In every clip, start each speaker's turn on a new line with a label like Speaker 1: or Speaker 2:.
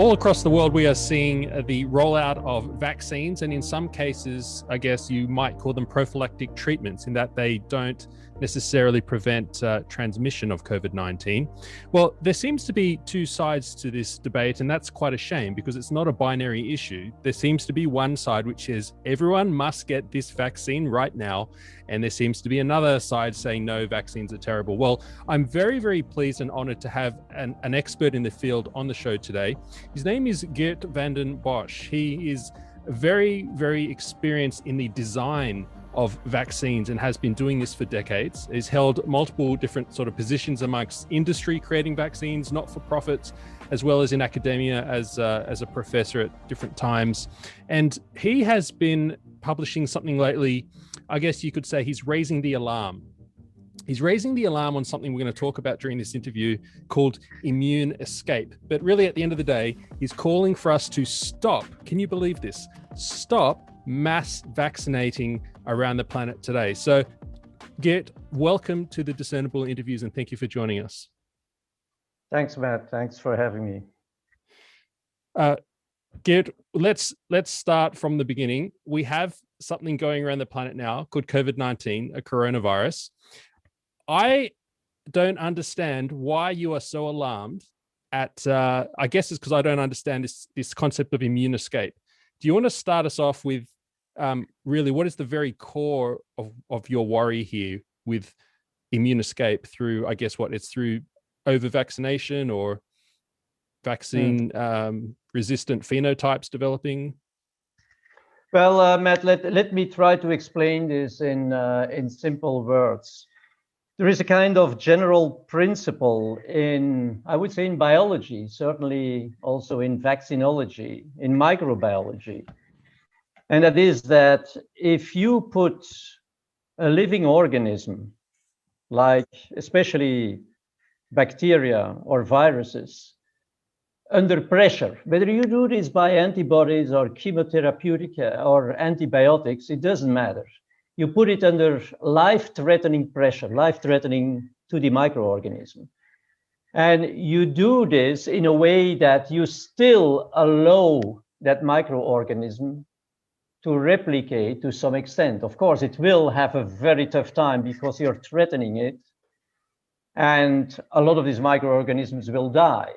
Speaker 1: All across the world, we are seeing the rollout of vaccines, and in some cases, I guess you might call them prophylactic treatments in that they don't necessarily prevent transmission of COVID-19. Well, there seems to be two sides to this debate, and that's quite a shame because it's not a binary issue. There seems to be one side which is everyone must get this vaccine right now, and there seems to be another side saying no, vaccines are terrible. Well, I'm very, very pleased and honored to have an expert in the field on the show today. His name is Geert van den Bosch. He is very, very experienced in the design of vaccines and has been doing this for decades. He's held multiple different sort of positions amongst industry creating vaccines, not-for-profits, as well as in academia as a professor at different times. And he has been publishing something lately. I guess you could say he's raising the alarm. He's raising the alarm on something we're going to talk about during this interview called immune escape. But really, at the end of the day, he's calling for us to stop. Can you believe this? Stop mass vaccinating around the planet today. So, Geert, welcome to the Discernible Interviews, and thank you for joining us.
Speaker 2: Thanks, Matt. Thanks for having me.
Speaker 1: Geert, let's start from the beginning. We have something going around the planet now called COVID-19, a coronavirus. I don't understand why you are so alarmed at, I guess it's because I don't understand this concept of immune escape. Do you want to start us off with really what is the very core of your worry here with immune escape through, I guess it's through over-vaccination or vaccine resistant phenotypes developing?
Speaker 2: Well, Matt, let me try to explain this in simple words. There is a kind of general principle in, I would say, in biology, certainly also in vaccinology, in microbiology. And that is that if you put a living organism, like especially bacteria or viruses, under pressure, whether you do this by antibodies or chemotherapeutic or antibiotics, it doesn't matter. You put it under life-threatening pressure, life-threatening to the microorganism. And you do this in a way that you still allow that microorganism to replicate to some extent. Of course, it will have a very tough time because you're threatening it. And a lot of these microorganisms will die.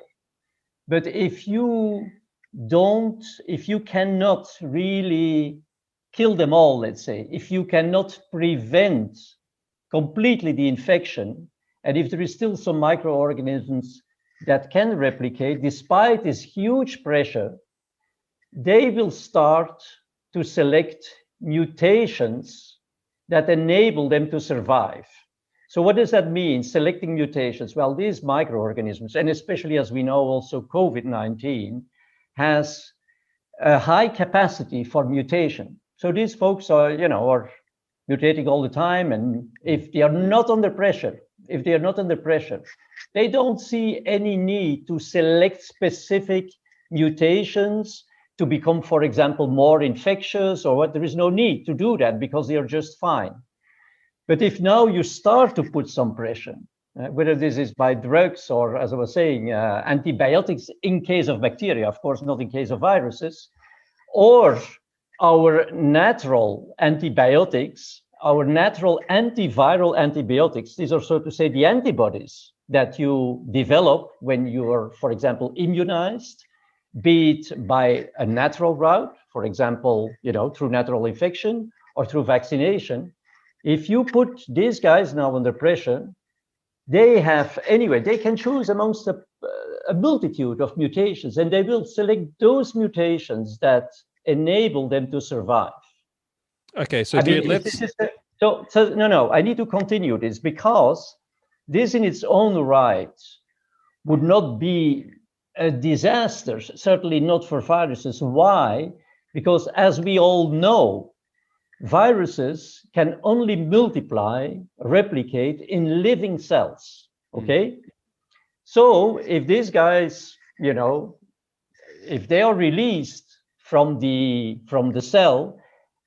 Speaker 2: But if you cannot really kill them all, let's say, if you cannot prevent completely the infection, and if there is still some microorganisms that can replicate despite this huge pressure, they will start to select mutations that enable them to survive. So what does that mean, selecting mutations? Well, these microorganisms, and especially as we know also COVID-19, has a high capacity for mutation. So these folks are mutating all the time, and if they are not under pressure, they don't see any need to select specific mutations to become, for example, more infectious or what. There is no need to do that because they are just fine. But if now you start to put some pressure, whether this is by drugs or, as I was saying, antibiotics in case of bacteria, of course, not in case of viruses, or our natural antibiotics, our natural antiviral antibiotics, these are, so to say, the antibodies that you develop when you are, for example, immunized, be it by a natural route, for example, through natural infection or through vaccination. If you put these guys now under pressure, they can choose amongst a multitude of mutations, and they will select those mutations that enable them to survive.
Speaker 1: Okay, so
Speaker 2: I need to continue this because this in its own right would not be a disaster, certainly not for viruses. Why? Because as we all know, viruses can only multiply, replicate in living cells, okay? So if these guys, if they are released from the cell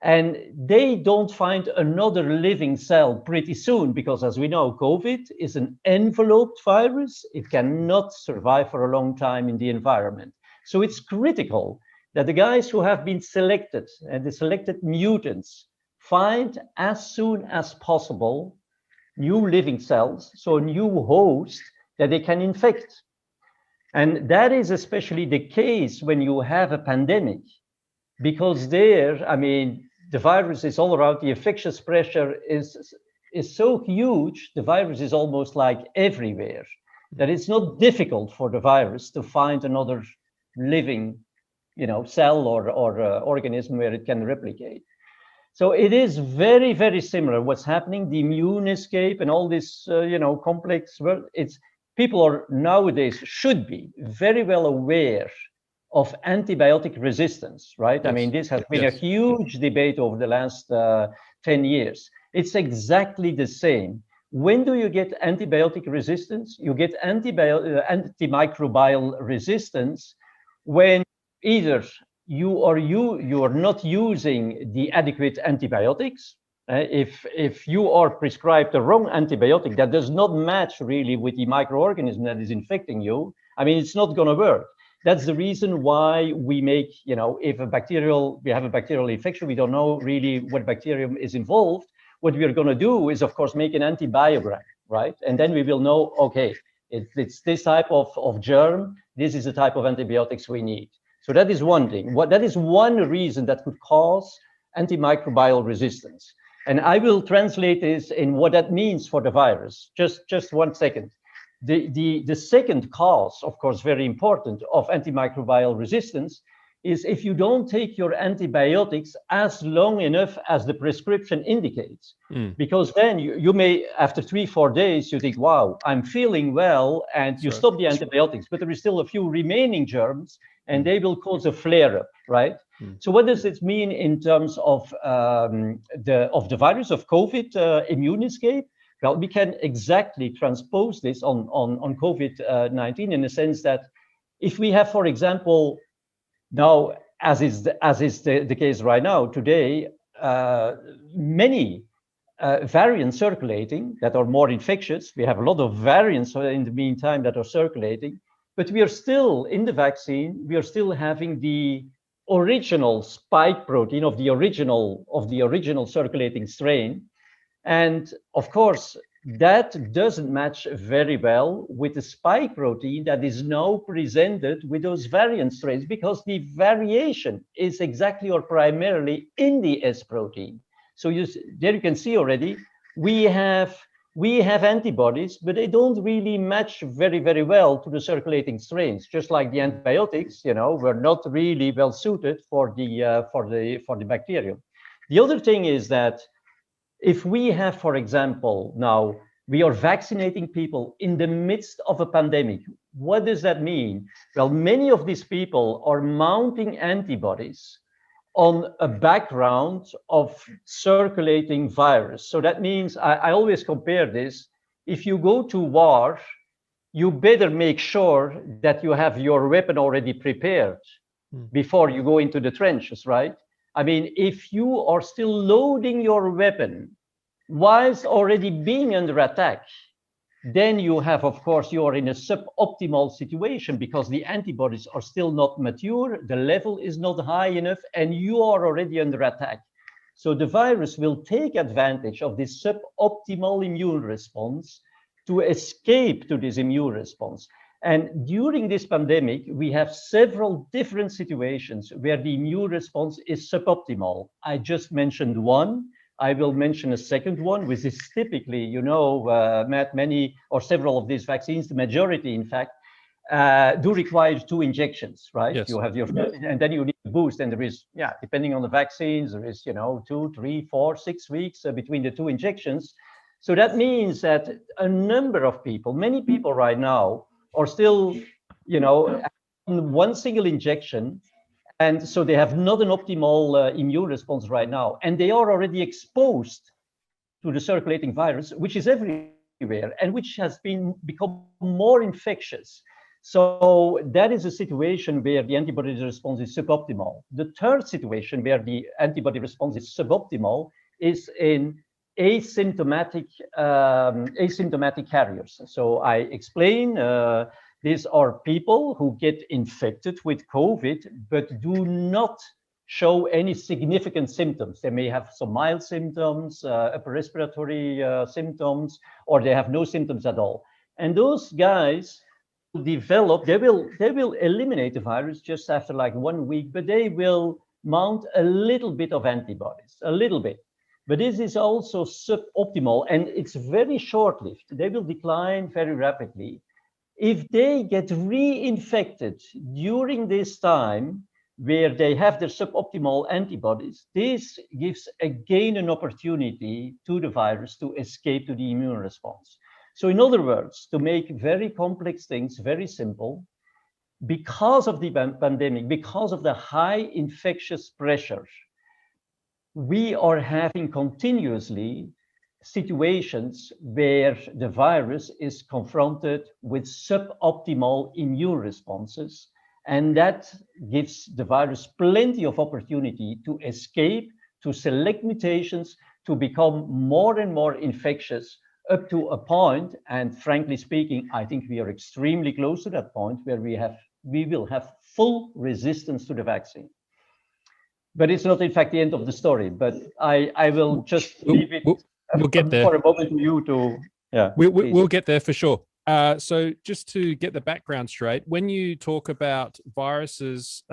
Speaker 2: and they don't find another living cell pretty soon, because as we know, COVID is an enveloped virus. It cannot survive for a long time in the environment. So it's critical that the guys who have been selected and the selected mutants find as soon as possible new living cells, so a new host that they can infect. And that is especially the case when you have a pandemic, because there, I mean, the virus is all around, the infectious pressure is so huge, the virus is almost like everywhere, that it's not difficult for the virus to find another living, cell or organism where it can replicate. So it is very, very similar what's happening, the immune escape and all this, complex. Well, it's people are nowadays should be very well aware of antibiotic resistance, right? Yes. I mean, this has been a huge debate over the last 10 years. It's exactly the same. When do you get antibiotic resistance? You get antimicrobial resistance when either you are not using the adequate antibiotics. If you are prescribed the wrong antibiotic that does not match really with the microorganism that is infecting you, I mean, it's not going to work. That's the reason why we make, if we have a bacterial infection, we don't know really what bacterium is involved. What we are going to do is, of course, make an antibiogram, right? And then we will know, okay, it's this type of germ. This is the type of antibiotics we need. So that is one thing. That is one reason that could cause antimicrobial resistance. And I will translate this in what that means for the virus. Just 1 second. The second cause, of course, very important, of antimicrobial resistance is if you don't take your antibiotics as long enough as the prescription indicates. Because then you may, after 3-4 days, you think, wow, I'm feeling well, and you stop the antibiotics, but there is still a few remaining germs, and they will cause a flare-up, right? So what does it mean in terms of the virus of COVID immune escape? Well, we can exactly transpose this on COVID-19 in the sense that if we have, for example, now, as is the case right now, today, many variants circulating that are more infectious. We have a lot of variants in the meantime that are circulating, but we are still, in the vaccine, we are still having the original spike protein of the original circulating strain. And of course, that doesn't match very well with the spike protein that is now presented with those variant strains, because the variation is exactly or primarily in the S protein. So there you can see already, we have antibodies, but they don't really match very, very well to the circulating strains. Just like the antibiotics, were not really well suited for the bacterium. The other thing is that if we have, for example, now we are vaccinating people in the midst of a pandemic, what does that mean? Well, many of these people are mounting antibodies on a background of circulating virus. So that means I always compare this. If you go to war, you better make sure that you have your weapon already prepared before you go into the trenches, right? I mean, if you are still loading your weapon whilst already being under attack, then you have, of course, you are in a suboptimal situation because the antibodies are still not mature, the level is not high enough, and you are already under attack. So the virus will take advantage of this suboptimal immune response to escape to this immune response. And during this pandemic, we have several different situations where the immune response is suboptimal. I just mentioned one. I will mention a second one, which is typically, Matt, many or several of these vaccines, the majority, in fact, do require 2 injections, right? Yes. You have and then you need a boost, and there is, depending on the vaccines, there is, 2, 3, 4, 6 weeks between the 2 injections. So that means that a number of people, many people right now, are still, in one single injection. And so they have not an optimal immune response right now. And they are already exposed to the circulating virus, which is everywhere and which has become more infectious. So that is a situation where the antibody response is suboptimal. The third situation where the antibody response is suboptimal is in asymptomatic carriers. So I explain These are people who get infected with COVID, but do not show any significant symptoms. They may have some mild symptoms, upper respiratory symptoms, or they have no symptoms at all. And those guys develop, they will eliminate the virus just after like 1 week, but they will mount a little bit of antibodies, a little bit. But this is also suboptimal, and it's very short-lived. They will decline very rapidly. If they get reinfected during this time, where they have their suboptimal antibodies, this gives again an opportunity to the virus to escape to the immune response. So in other words, to make very complex things very simple, because of the pandemic, because of the high infectious pressure, we are having continuously situations where the virus is confronted with suboptimal immune responses. And that gives the virus plenty of opportunity to escape, to select mutations, to become more and more infectious up to a point. And frankly speaking, I think we are extremely close to that point where we will have full resistance to the vaccine. But it's not, in fact, the end of the story. But I will just leave it
Speaker 1: we'll get there
Speaker 2: for a moment to you to, yeah.
Speaker 1: We'll get there for sure. So just to get the background straight, when you talk about viruses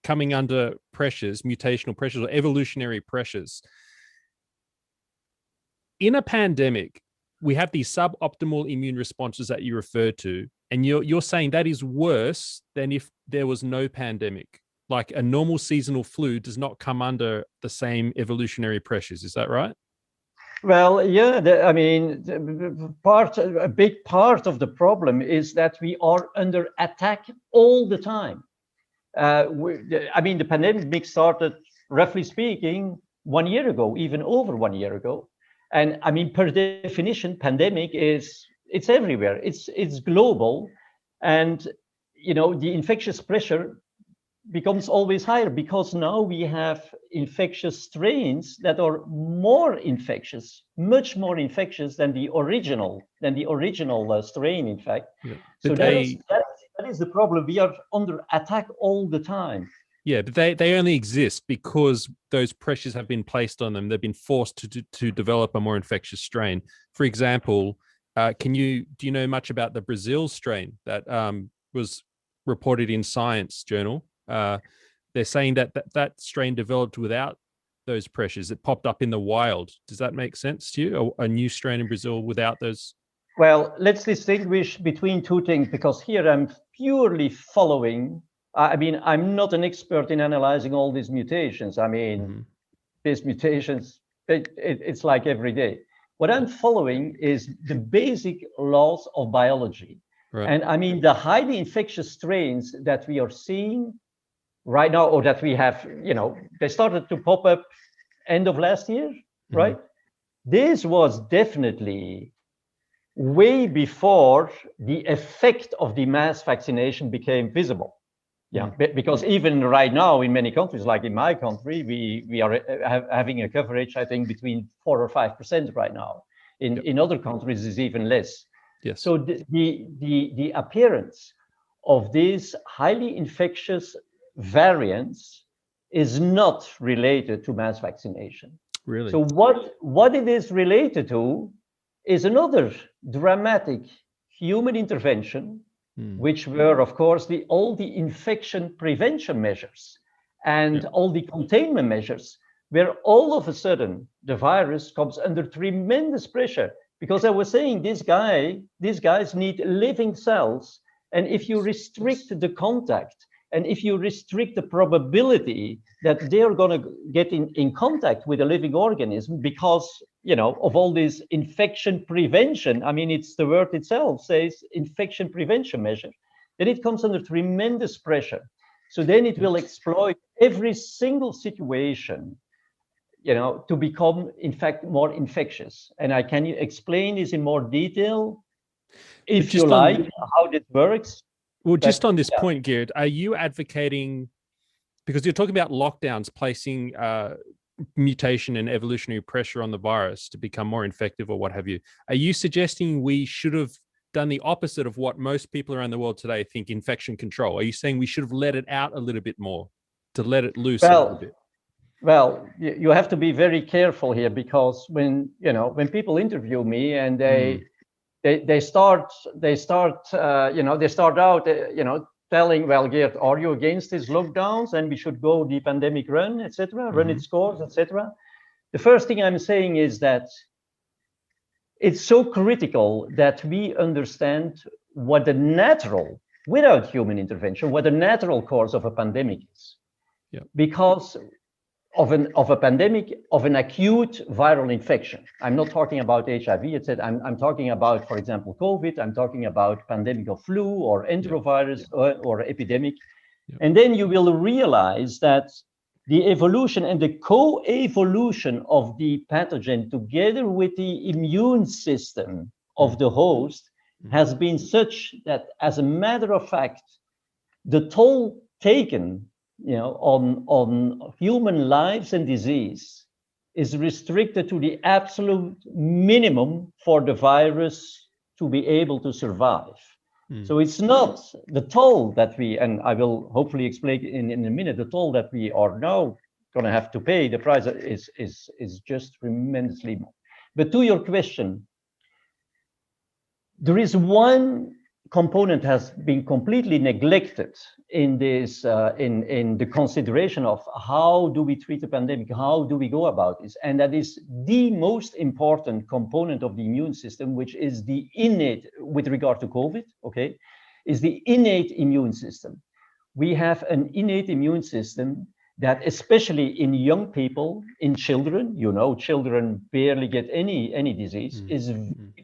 Speaker 1: coming under pressures, mutational pressures or evolutionary pressures, in a pandemic, we have these suboptimal immune responses that you referred to, and you're saying that is worse than if there was no pandemic. Like a normal seasonal flu does not come under the same evolutionary pressures. Is that right?
Speaker 2: Well, yeah, I mean, a big part of the problem is that we are under attack all the time. I mean, the pandemic started, roughly speaking, 1 year ago, even over 1 year ago. And I mean, per definition, pandemic it's everywhere. It's global. And, you know, the infectious pressure becomes always higher because now we have infectious strains that are more infectious, much more infectious than the original strain, in fact. Yeah. So that is the problem. We are under attack all the time.
Speaker 1: Yeah, but they only exist because those pressures have been placed on them. They've been forced to develop a more infectious strain. For example, do you know much about the Brazil strain that was reported in Science journal? They're saying that strain developed without those pressures. It popped up in the wild. Does that make sense to you? A new strain in Brazil without those?
Speaker 2: Well, let's distinguish between two things, because here I'm purely following. I mean, I'm not an expert in analyzing all these mutations. I mean, these mutations, it's like every day. What I'm following is the basic laws of biology. Right. And I mean, the highly infectious strains that we are seeing right now, or that we have, you know, they started to pop up end of last year, right? This was definitely way before the effect of the mass vaccination became visible. Yeah, because even right now in many countries, like in my country, we are having a coverage, I think, between 4 or 5% right now. In other countries, it's even less. Yes. So the appearance of these highly infectious variants is not related to mass vaccination. Really? So what it is related to is another dramatic human intervention, which were, of course, all the infection prevention measures and all the containment measures, where all of a sudden the virus comes under tremendous pressure. Because I was saying, these guys need living cells. And if you restrict the contact, and if you restrict the probability that they're going to get in contact with a living organism because, you know, of all this infection prevention, I mean, it's the word itself says infection prevention measure, then it comes under tremendous pressure. So then it will exploit every single situation, you know, to become, in fact, more infectious. And can you explain this in more detail, if you like, how this works?
Speaker 1: Well, just on this point, Geert, are you advocating, because you're talking about lockdowns placing mutation and evolutionary pressure on the virus to become more infective or what have you, are you suggesting we should have done the opposite of what most people around the world today think infection control? Are you saying we should have let it out a little bit more, to let it loose a little bit?
Speaker 2: Well, you have to be very careful here, because when people interview me and they start out telling, well, Geert, are you against these lockdowns and we should go the pandemic run, etc., run its course, etc.? The first thing I'm saying is that it's so critical that we understand what the natural, without human intervention, what the natural course of a pandemic is.
Speaker 1: Yeah.
Speaker 2: Because of a pandemic, of an acute viral infection. I'm not talking about HIV, etc. I'm talking about, for example, COVID. I'm talking about pandemic of flu or enterovirus or epidemic. Yeah. And then you will realize that the evolution and the co-evolution of the pathogen together with the immune system of the host has been such that, as a matter of fact, the toll taken on human lives and disease is restricted to the absolute minimum for the virus to be able to survive. So it's not the toll that we, and I will hopefully explain in a minute, the toll that we are now going to have to pay, the price is just tremendously more. But to your question, there is one component has been completely neglected in this in the consideration of how do we treat the pandemic, how do we go about this, and that is the most important component of the immune system, which is the innate, with regard to COVID, okay, is the innate immune system. We have an innate immune system that, especially in young people, in children, children barely get any disease, is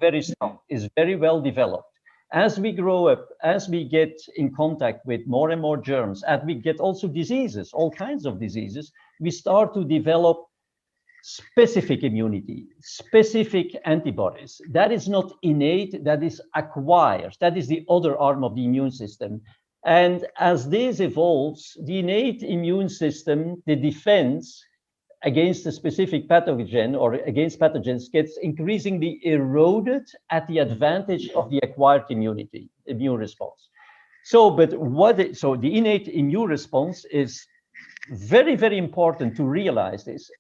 Speaker 2: very strong, is very well developed. As we grow up, as we get in contact with more and more germs, as we get also diseases, all kinds of diseases, we start to develop specific immunity, specific antibodies. That is not innate, that is acquired. That is the other arm of the immune system. And as this evolves, the innate immune system, the defense against a specific pathogen or against pathogens, gets increasingly eroded at the advantage of the acquired immune response. So the innate immune response is very, very important to realize this.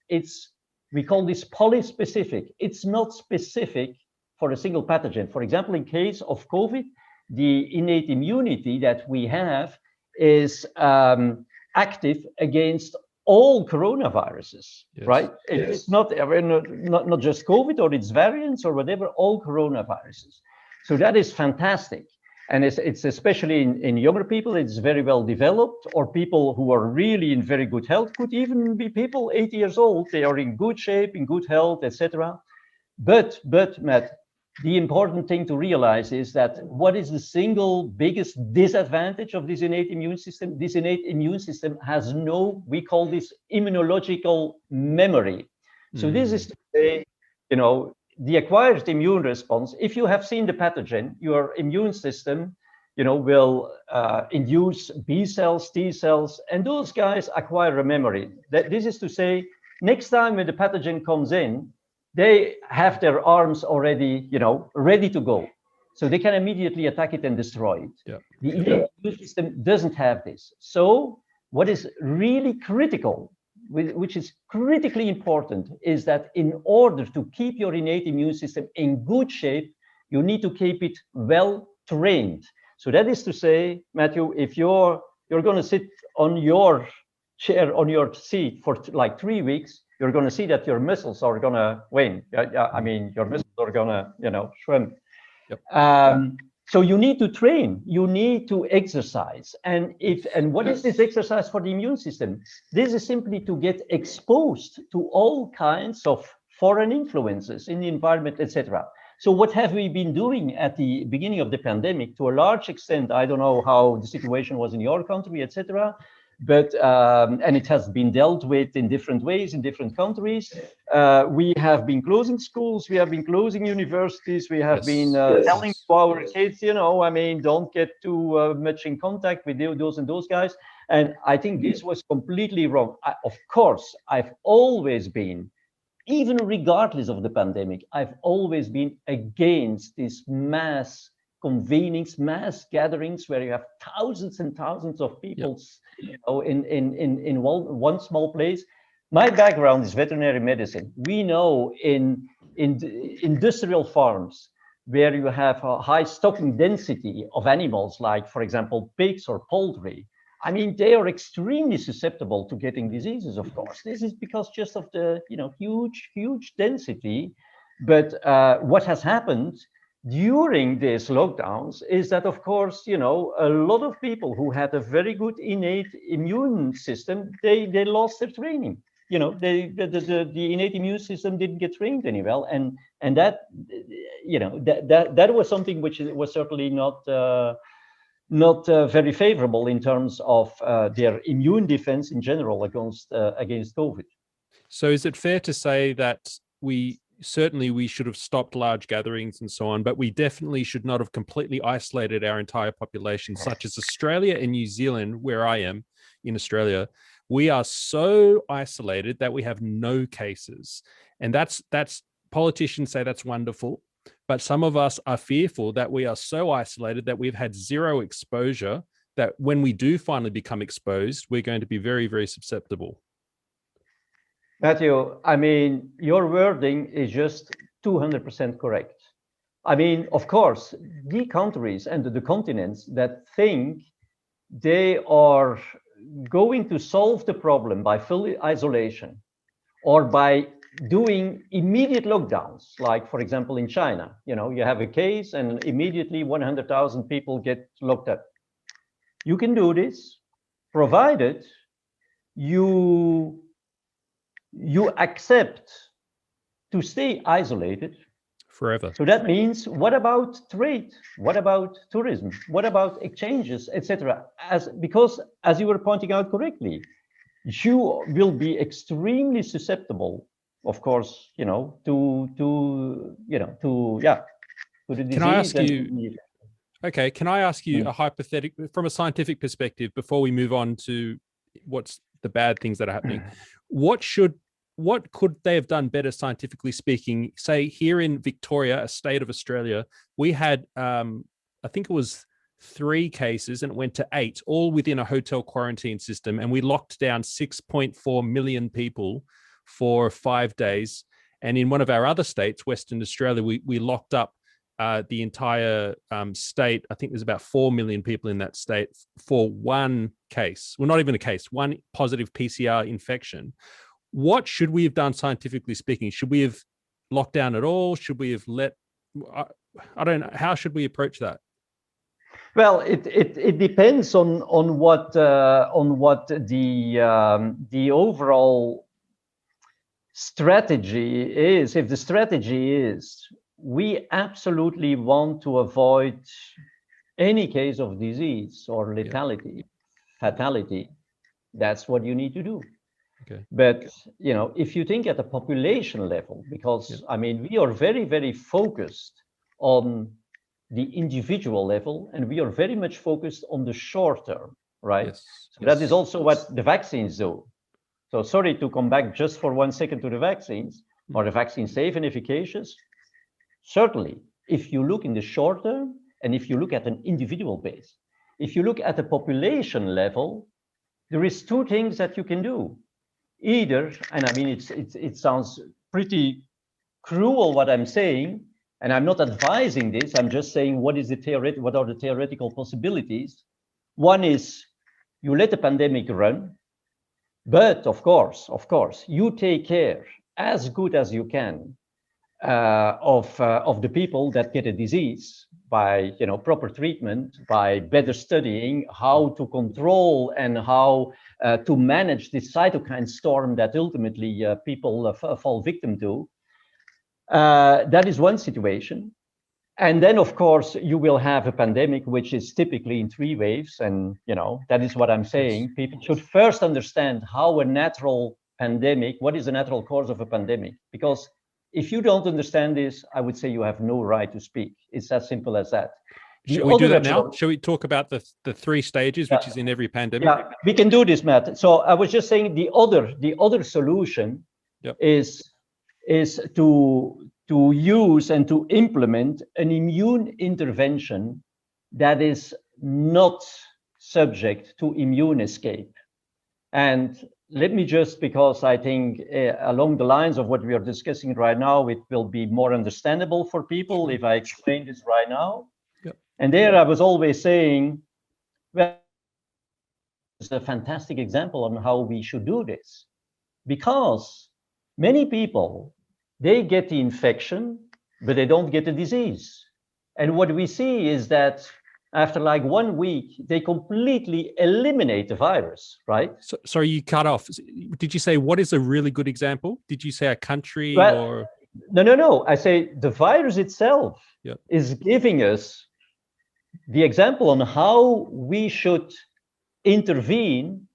Speaker 2: We call this polyspecific. It's not specific for a single pathogen. For example, in case of COVID, the innate immunity that we have is active against all coronaviruses, yes. Right? It's not just COVID or its variants or whatever, all coronaviruses. So that is fantastic. And it's especially in younger people, it's very well developed, or people who are really in very good health, could even be people 80 years old. They are in good shape, in good health, etc. But Matt, the important thing to realize is that what is the single biggest disadvantage of this innate immune system? This innate immune system has no, we call this immunological memory. So this is to say, the acquired immune response, if you have seen the pathogen, your immune system, will induce B cells, T cells, and those guys acquire a memory. This is to say, next time when the pathogen comes in, they have their arms already, ready to go. So they can immediately attack it and destroy it. Yeah. The immune system doesn't have this. So what is really critical, which is critically important, is that in order to keep your innate immune system in good shape, you need to keep it well trained. So that is to say, Matthew, if you're going to sit on your chair, on your seat for like 3 weeks, you're going to see that your muscles are going to wane. I mean, your muscles are going to, shrink. Yep. So you need to train, you need to exercise. And what is this exercise for the immune system? This is simply to get exposed to all kinds of foreign influences in the environment, etc. So what have we been doing at the beginning of the pandemic? To a large extent, I don't know how the situation was in your country, etc. But and it has been dealt with in different ways in different countries. We have been closing schools, we have been closing universities, we have been telling to our kids, don't get too much in contact with those and those guys. And I think this was completely wrong. Of course, I've always been, even regardless of the pandemic, I've always been against this mass convenings, mass gatherings where you have thousands and thousands of people, in one small place. My background is veterinary medicine. We know in industrial farms where you have a high stocking density of animals, like, for example, pigs or poultry, I mean, they are extremely susceptible to getting diseases, of course. This is because just of the, huge density. But what has happened during these lockdowns is that, of course, a lot of people who had a very good innate immune system, they lost their training. The innate immune system didn't get trained any well, and that, that was something which was certainly not very favorable in terms of their immune defense in general against COVID.
Speaker 1: So is it fair to say that we should have stopped large gatherings and so on, but we definitely should not have completely isolated our entire population, such as Australia and New Zealand, where I am in Australia? We are so isolated that we have no cases. And that's politicians say that's wonderful. But some of us are fearful that we are so isolated that we've had zero exposure, that when we do finally become exposed, we're going to be very, very susceptible.
Speaker 2: Matthew, I mean, your wording is just 200% correct. I mean, of course, the countries and the continents that think they are going to solve the problem by full isolation or by doing immediate lockdowns, like, for example, in China, you have a case and immediately 100,000 people get locked up. You can do this, provided you accept to stay isolated
Speaker 1: forever.
Speaker 2: So that means, what about trade? What about tourism? What about exchanges, etc.? Because as you were pointing out correctly, you will be extremely susceptible, of course, to the disease.
Speaker 1: Can I ask you? Okay, can I ask you a hypothetical from a scientific perspective before we move on to what's the bad things that are happening? What could they have done better, scientifically speaking? Say here in Victoria, a state of Australia, we had, I think it was 3 cases and it went to 8, all within a hotel quarantine system. And we locked down 6.4 million people for 5 days. And in one of our other states, Western Australia, we locked up the entire state. I think there's about 4 million people in that state for one case. Well, not even a case, one positive PCR infection. What should we have done scientifically speaking? Should we have locked down at all? Should we have I don't know. How should we approach that?
Speaker 2: Well, it depends on what the overall strategy is. If the strategy is, we absolutely want to avoid any case of disease or lethality, fatality, that's what you need to do.
Speaker 1: Okay.
Speaker 2: But, if you think at a population level, because, I mean, we are very, very focused on the individual level, and we are very much focused on the short term, right?
Speaker 1: Yes.
Speaker 2: So that is also what the vaccines do. So sorry to come back just for 1 second to the vaccines. Are the vaccines safe and efficacious? Certainly, if you look in the short term, and if you look at an individual base. If you look at the population level, there is 2 things that you can do. Either, and I mean, it sounds pretty cruel what I'm saying, and I'm not advising this, I'm just saying what are the theoretical possibilities. One is you let the pandemic run, but of course, you take care as good as you can of the people that get a disease by proper treatment, by better studying how to control and how to manage this cytokine storm that ultimately people fall victim to. That is one situation. And then, of course, you will have a pandemic, which is typically in 3 waves. And, that is what I'm saying. Yes. People should first understand how a natural pandemic, what is the natural course of a pandemic? Because if you don't understand this, I would say you have no right to speak. It's as simple as that.
Speaker 1: Should we do that now? Shall we talk about the 3 stages, which is in every pandemic?
Speaker 2: Yeah, we can do this, Matt. So I was just saying the other solution is to to use and to implement an immune intervention that is not subject to immune escape. And let me just, because I think along the lines of what we are discussing right now, it will be more understandable for people if I explain this right now.
Speaker 1: Yep.
Speaker 2: And there I was always saying, well, it's a fantastic example on how we should do this. Because many people, they get the infection, but they don't get the disease. And what we see is that after like 1 week, they completely eliminate the virus, right?
Speaker 1: So, sorry, you cut off. Did you say what is a really good example? Did you say a country or?
Speaker 2: No. I say the virus itself is giving us the example on how we should intervene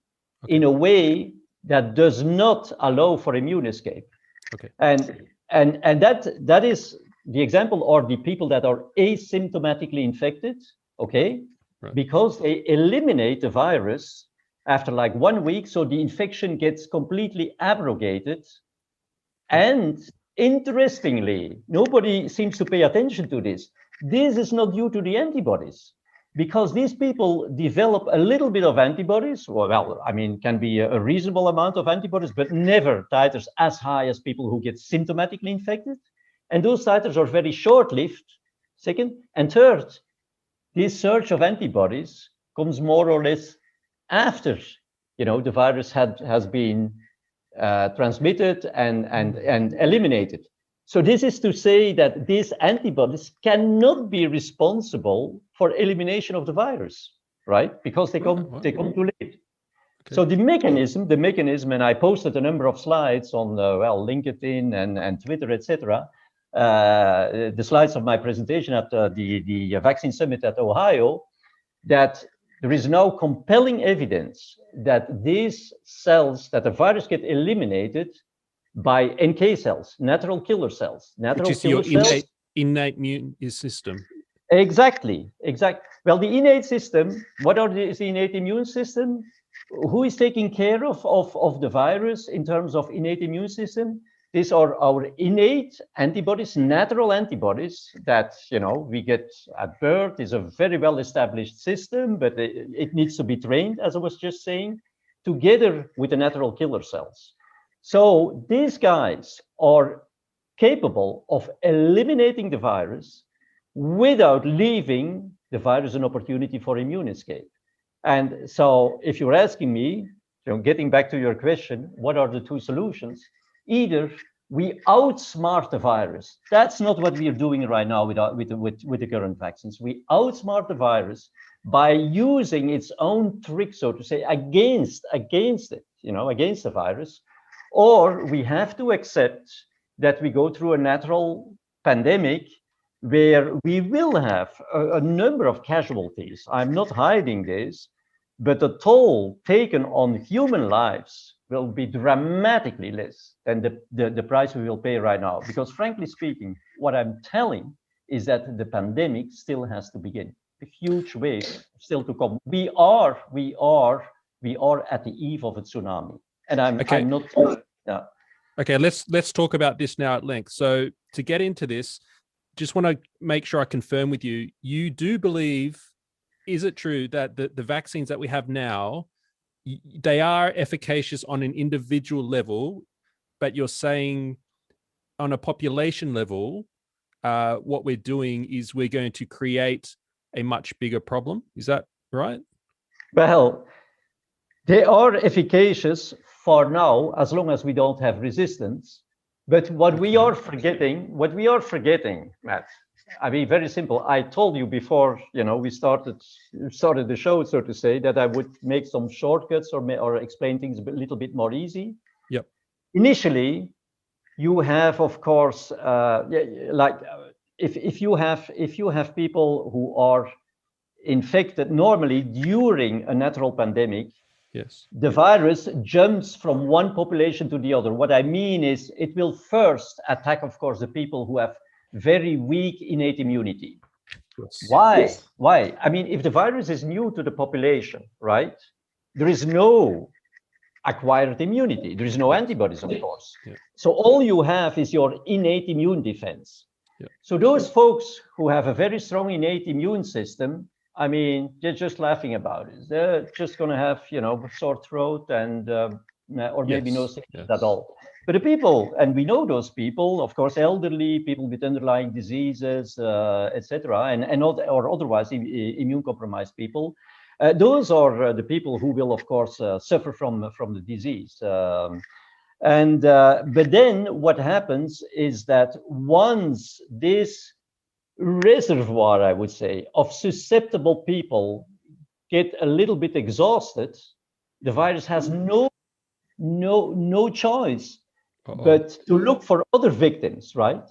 Speaker 2: in a way that does not allow for immune escape.
Speaker 1: Okay.
Speaker 2: And that is the example, or the people that are asymptomatically infected, okay,
Speaker 1: right.
Speaker 2: Because they eliminate the virus after like 1 week, so the infection gets completely abrogated. And interestingly, nobody seems to pay attention to this. This is not due to the antibodies, because these people develop a little bit of antibodies. Well, I mean, can be a reasonable amount of antibodies, but never titers as high as people who get symptomatically infected. And those titers are very short-lived, second. And third, this surge of antibodies comes more or less after, the virus has been transmitted and eliminated. So this is to say that these antibodies cannot be responsible for elimination of the virus, right? Because they come too late. Okay. So the mechanism, and I posted a number of slides on LinkedIn and Twitter, etc. The slides of my presentation at the vaccine summit at Ohio, that there is now compelling evidence that these cells, that the virus get eliminated by NK cells, natural killer cells.
Speaker 1: Which is your innate immune system.
Speaker 2: Exactly. Well, the innate system, what is the innate immune system? Who is taking care of the virus in terms of innate immune system? These are our innate antibodies, natural antibodies that, we get at birth. Is a very well-established system, but it needs to be trained, as I was just saying, together with the natural killer cells. So these guys are capable of eliminating the virus without leaving the virus an opportunity for immune escape. And so if you're asking me, getting back to your question, what are the two solutions? Either we outsmart the virus. That's not what we are doing right now with the current vaccines. We outsmart the virus by using its own trick, so to say, against it, against the virus. Or we have to accept that we go through a natural pandemic where we will have a number of casualties. I'm not hiding this, but the toll taken on human lives will be dramatically less than the price we will pay right now. Because frankly speaking, what I'm telling is that the pandemic still has to begin. A huge wave still to come. We are at the eve of a tsunami. And I'm not. Yeah.
Speaker 1: Okay, let's talk about this now at length. So to get into this, just want to make sure I confirm with you. You do believe, is it true that the vaccines that we have now, they are efficacious on an individual level, but you're saying on a population level, what we're doing is we're going to create a much bigger problem? Is that right?
Speaker 2: Well, they are efficacious for now, as long as we don't have resistance. But what we are forgetting, Matt, I mean, very simple. I told you before, we started the show, so to say, that I would make some shortcuts or explain things a little bit more easy.
Speaker 1: Yep.
Speaker 2: Initially, you have, of course, if you have people who are infected normally during a natural pandemic,
Speaker 1: yes,
Speaker 2: the virus jumps from one population to the other. What I mean is it will first attack, of course, the people who have very weak innate immunity.
Speaker 1: Yes.
Speaker 2: Why? I mean, if the virus is new to the population, right, there is no acquired immunity. There is no antibodies, of course.
Speaker 1: Yeah.
Speaker 2: So all you have is your innate immune defense.
Speaker 1: Yeah.
Speaker 2: So those folks who have a very strong innate immune system, I mean, they're just laughing about it. They're just going to have, you know, sore throat and or maybe no symptoms at all. But the people, and we know those people, of course, elderly people with underlying diseases, etc., or otherwise immune compromised people. Those are the people who will, of course, suffer from the disease. But then what happens is that once this reservoir, I would say, of susceptible people get a little bit exhausted, the virus has no choice but to look for other victims, right?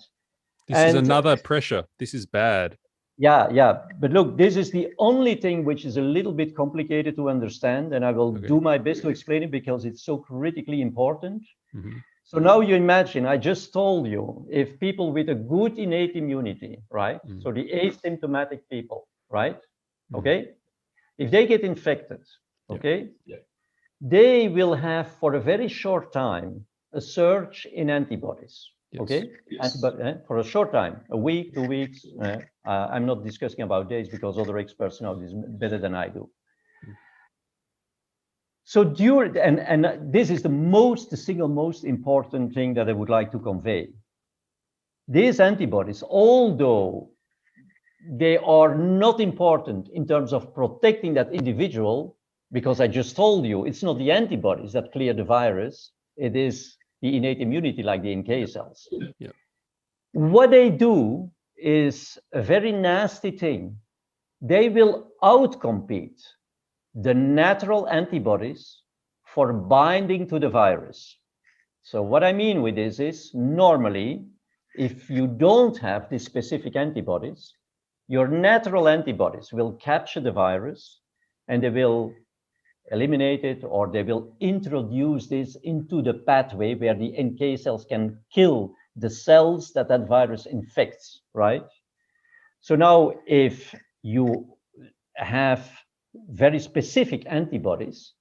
Speaker 1: This is another pressure. This is bad.
Speaker 2: Yeah. But look, this is the only thing which is a little bit complicated to understand, and I will do my best to explain it because it's so critically important. Mm-hmm. So now you imagine, I just told you, if people with a good innate immunity, right? Mm-hmm. So the asymptomatic people, right? Mm-hmm. Okay. If they get infected, okay, they will have for a very short time a surge in antibodies. Okay, for a short time, a week, 2 weeks. I'm not discussing about days because other experts know this better than I do. So this is the single most important thing that I would like to convey. These antibodies, although they are not important in terms of protecting that individual, because I just told you, it's not the antibodies that clear the virus, it is the innate immunity like the NK cells. Yeah. What they do is a very nasty thing. They will outcompete the natural antibodies for binding to the virus. So what I mean with this is normally, if you don't have these specific antibodies, your natural antibodies will capture the virus and they will eliminate it, or they will introduce this into the pathway where the NK cells can kill the cells that virus infects, right? So now if you have very specific antibodies,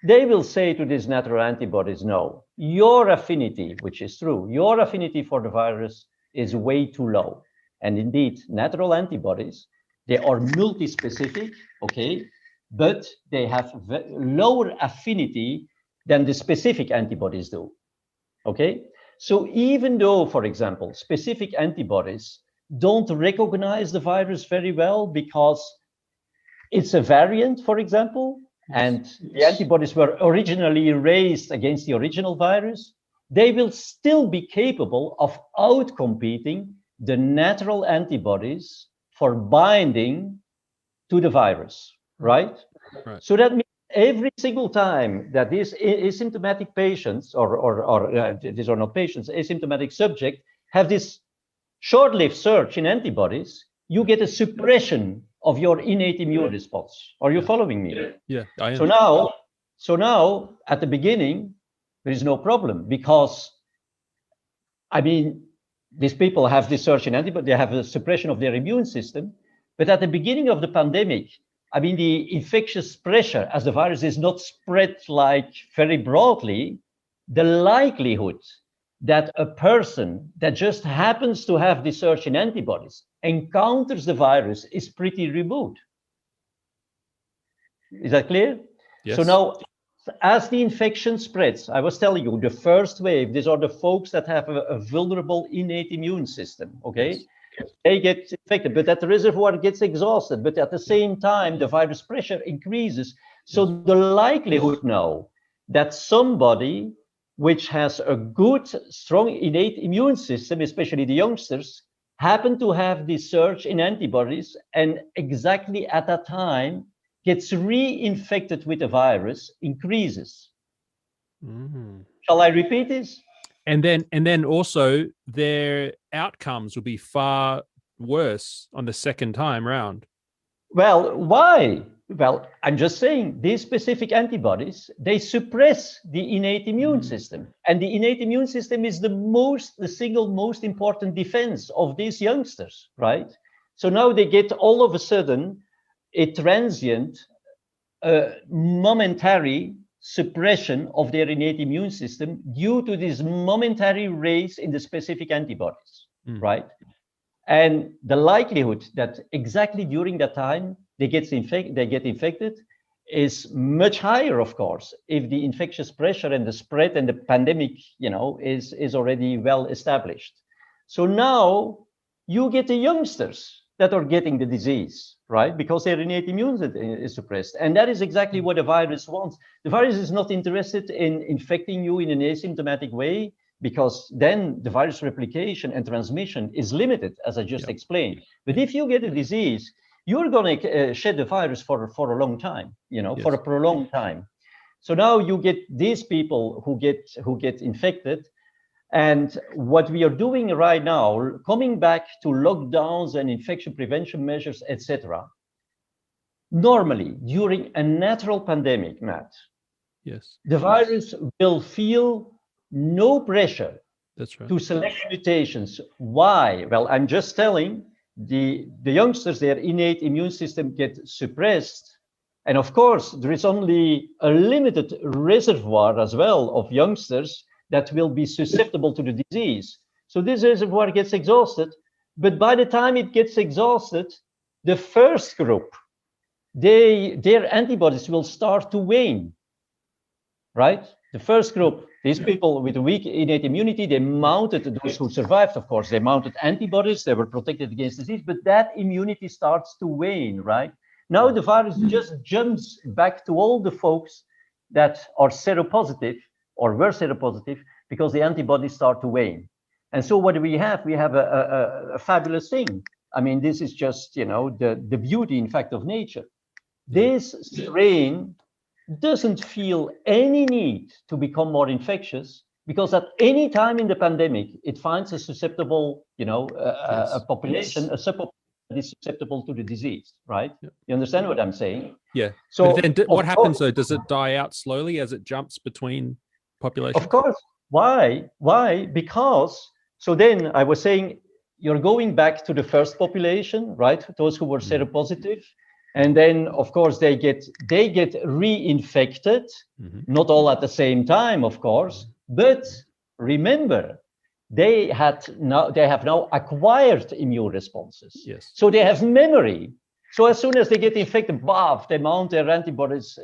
Speaker 2: they will say to these natural antibodies, no, your affinity, which is true, your affinity for the virus is way too low. And indeed, natural antibodies, they are multi-specific, okay, but they have lower affinity than the specific antibodies do, okay? So even though, for example, specific antibodies don't recognize the virus very well because it's a variant, for example, and the antibodies were originally raised against the original virus, they will still be capable of outcompeting the natural antibodies for binding to the virus, right? So that means every single time that these asymptomatic patients, these are not patients, asymptomatic subjects have this short-lived surge in antibodies, you get a suppression of your innate immune response. Are you following me?
Speaker 1: Yeah, I am.
Speaker 2: So now, at the beginning, there is no problem because, I mean, these people have this surge in antibodies, they have a suppression of their immune system, but at the beginning of the pandemic, I mean, the infectious pressure, as the virus is not spread like very broadly, the likelihood that a person that just happens to have this surge in antibodies encounters the virus is pretty remote. Is that clear?
Speaker 1: Yes.
Speaker 2: So now, as the infection spreads, I was telling you, the first wave, these are the folks that have a vulnerable innate immune system, okay? Yes. They get infected, but that reservoir gets exhausted. But at the same time, the virus pressure increases. So the likelihood now that somebody which has a good, strong innate immune system, especially the youngsters, happen to have this surge in antibodies and exactly at that time gets reinfected with the virus increases. Mm. Shall I repeat this?
Speaker 1: And then also their outcomes will be far worse on the second time round.
Speaker 2: Well, why? Well, I'm just saying these specific antibodies, they suppress the innate immune system. And the innate immune system is the single most important defense of these youngsters, right? So now they get all of a sudden a transient, momentary suppression of their innate immune system due to this momentary raise in the specific antibodies, right? And the likelihood that exactly during that time they get infected is much higher, of course, if the infectious pressure and the spread and the pandemic, is already well established. So now you get the youngsters that are getting the disease, right? Because their innate immune is suppressed. And that is exactly what the virus wants. The virus is not interested in infecting you in an asymptomatic way, because then the virus replication and transmission is limited, as I just explained. But if you get a disease, you're going to shed the virus for a long time, for a prolonged time. So now you get these people who get infected. And what we are doing right now, coming back to lockdowns and infection prevention measures, etc. Normally, during a natural pandemic, Matt, the virus will feel no pressure to select mutations. Why? Well, I'm just telling the youngsters, their innate immune system gets suppressed. And of course, there is only a limited reservoir as well of youngsters that will be susceptible to the disease. So this reservoir gets exhausted, but by the time it gets exhausted, the first group, their antibodies will start to wane, right? The first group, these people with weak innate immunity, they mounted, those who survived, of course, they mounted antibodies, they were protected against disease, but that immunity starts to wane, right? Now the virus just jumps back to all the folks that are seropositive or were seropositive, because the antibodies start to wane. And so what do we have? We have a fabulous thing. I mean, this is just, the beauty, in fact, of nature. This strain doesn't feel any need to become more infectious, because at any time in the pandemic, it finds a susceptible, a population, a subpopulation that is susceptible to the disease, right? You understand what I'm saying?
Speaker 1: Yeah. So but then what happens though? Does it die out slowly as it jumps between populations?
Speaker 2: Of course. Why? Because, so then I was saying, you're going back to the first population, right? Those who were seropositive. And then, of course, they get reinfected, not all at the same time, of course. But remember, they have now acquired immune responses.
Speaker 1: Yes.
Speaker 2: So they have memory. So as soon as they get infected, they mount their antibodies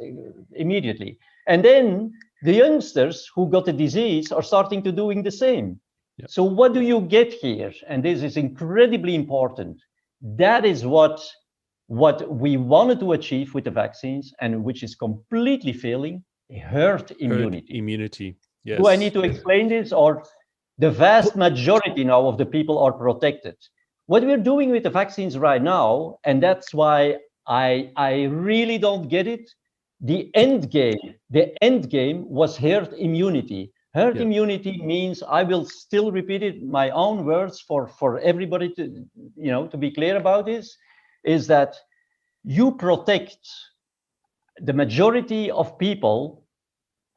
Speaker 2: immediately. And then the youngsters who got the disease are starting to doing the same. Yep. So what do you get here? And this is incredibly important. That is what we wanted to achieve with the vaccines, and which is completely failing: herd immunity.
Speaker 1: Herd immunity. Yes.
Speaker 2: Do I need to explain this? Or the vast majority now of the people are protected. What we're doing with the vaccines right now, and that's why I really don't get it. The end game was herd immunity. Herd immunity means, I will still repeat it, my own words for everybody to be clear about this, is that you protect the majority of people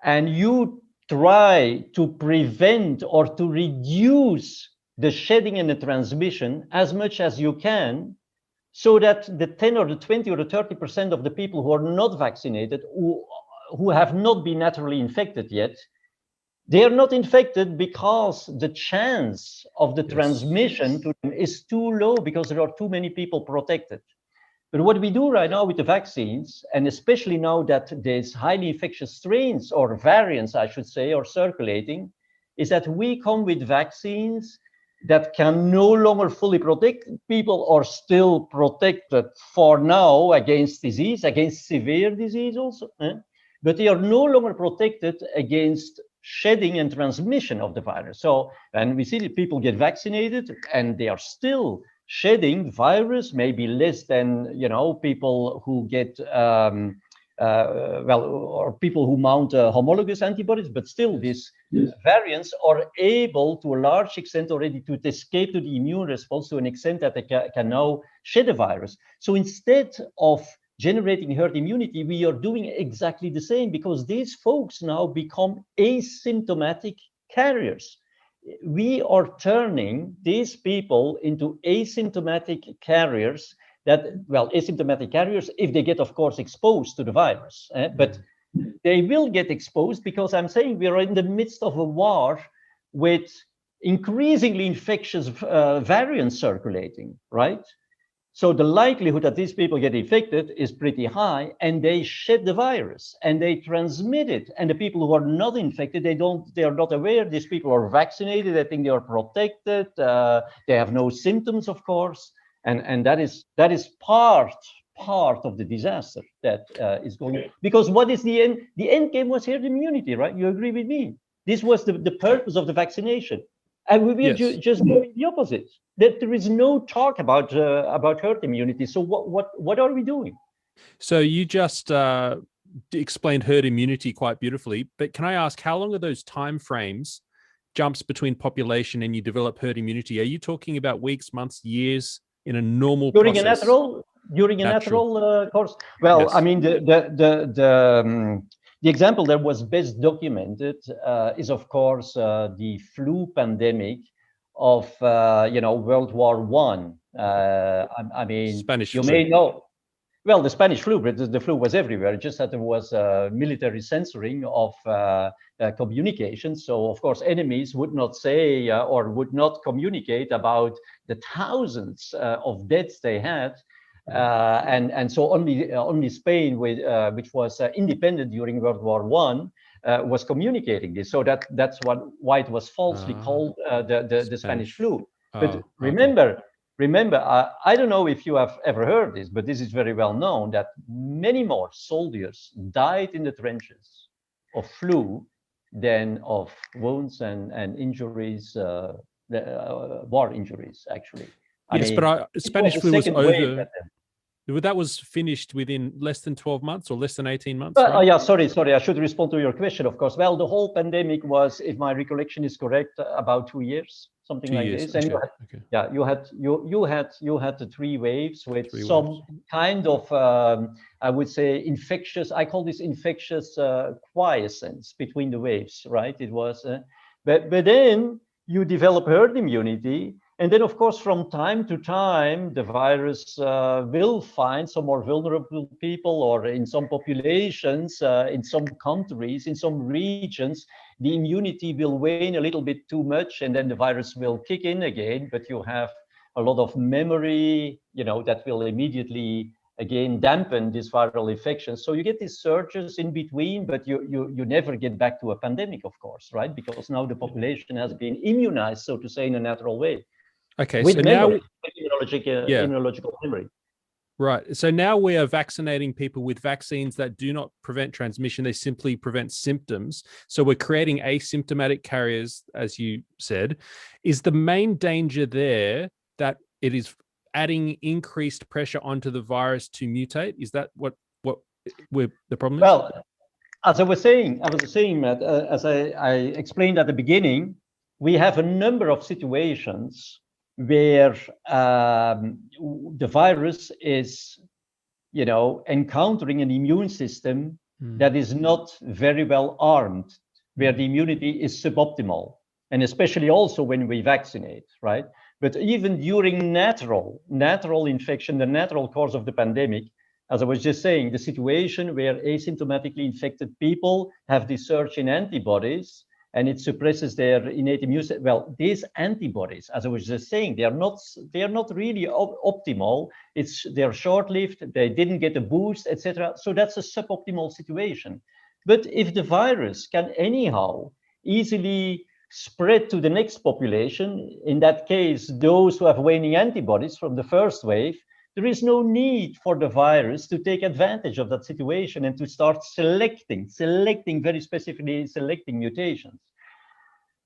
Speaker 2: and you try to prevent or to reduce the shedding and the transmission as much as you can, so that the 10 or the 20 or the 30% of the people who are not vaccinated, who have not been naturally infected yet, they are not infected because the chance of the transmission to them is too low, because there are too many people protected. But what we do right now with the vaccines, and especially now that there's highly infectious strains or variants, I should say, are circulating, is that we come with vaccines that can no longer fully protect. People are still protected for now against disease, against severe disease also, but they are no longer protected against shedding and transmission of the virus. So, and we see that people get vaccinated and they are still shedding virus, maybe less than, people who get, or people who mount homologous antibodies, but still these variants are able to a large extent already to escape to the immune response to an extent that they can now shed a virus. So instead of generating herd immunity, we are doing exactly the same, because these folks now become asymptomatic carriers. We are turning these people into asymptomatic carriers asymptomatic carriers if they get, of course, exposed to the virus. But they will get exposed, because I'm saying we are in the midst of a war with increasingly infectious variants circulating, right? So the likelihood that these people get infected is pretty high, and they shed the virus and they transmit it. And the people who are not infected, they are not aware. These people are vaccinated. They think they are protected. They have no symptoms, of course, and that is part of the disaster that is going. Because what is the end? The end game was herd immunity, right? You agree with me? This was the purpose of the vaccination. And we will just doing the opposite. That there is no talk about herd immunity. So what are we doing?
Speaker 1: So you just explained herd immunity quite beautifully, but can I ask, how long are those time frames, jumps between population, and you develop herd immunity? Are you talking about weeks, months, years in a normal process?
Speaker 2: During a natural course? Well, yes. I mean, the example that was best documented is, of course, the flu pandemic of World War I. I mean,
Speaker 1: Spanish
Speaker 2: you
Speaker 1: flu.
Speaker 2: may know. Well, the Spanish flu, but the flu was everywhere. Just that there was military censoring of communication. So, of course, enemies would not say or would not communicate about the thousands of deaths they had. And so only Spain, which was independent during World War I, was communicating this. So that's why it was falsely called the Spanish flu. But remember, I don't know if you have ever heard this, but this is very well known, that many more soldiers died in the trenches of flu than of wounds and injuries, war injuries, actually.
Speaker 1: Yes, but Spanish flu was over. That was finished within less than 12 months or less than 18 months, right?
Speaker 2: Oh, yeah, sorry. I should respond to your question, of course. Well, the whole pandemic was, if my recollection is correct, about 2 years, something like this. And you had the 3 waves with some kind of, I would say, infectious. I call this infectious quiescence between the waves, right? It was, but then you develop herd immunity. And then, of course, from time to time, the virus will find some more vulnerable people, or in some populations, in some countries, in some regions, the immunity will wane a little bit too much, and then the virus will kick in again. But you have a lot of memory, that will immediately, again, dampen this viral infection. So you get these surges in between, but you never get back to a pandemic, of course, right? Because now the population has been immunized, so to say, in a natural way.
Speaker 1: Okay,
Speaker 2: with
Speaker 1: so
Speaker 2: memory,
Speaker 1: now
Speaker 2: immunological memory.
Speaker 1: Right. So now we are vaccinating people with vaccines that do not prevent transmission. They simply prevent symptoms. So we're creating asymptomatic carriers, as you said. Is the main danger there that it is adding increased pressure onto the virus to mutate? Is that what the problem is?
Speaker 2: Well, as I was saying, Matt, as I explained at the beginning, we have a number of situations where the virus is, encountering an immune system that is not very well armed, where the immunity is suboptimal, and especially also when we vaccinate, right? But even during natural infection, the natural course of the pandemic, as I was just saying, the situation where asymptomatically infected people have this surge in antibodies, and it suppresses their innate immune system. Well, these antibodies, as I was just saying, they are not really optimal. They're short-lived. They didn't get a boost, etc. So that's a suboptimal situation. But if the virus can anyhow easily spread to the next population, in that case, those who have waning antibodies from the first wave, there is no need for the virus to take advantage of that situation and to start selecting very specifically, selecting mutations.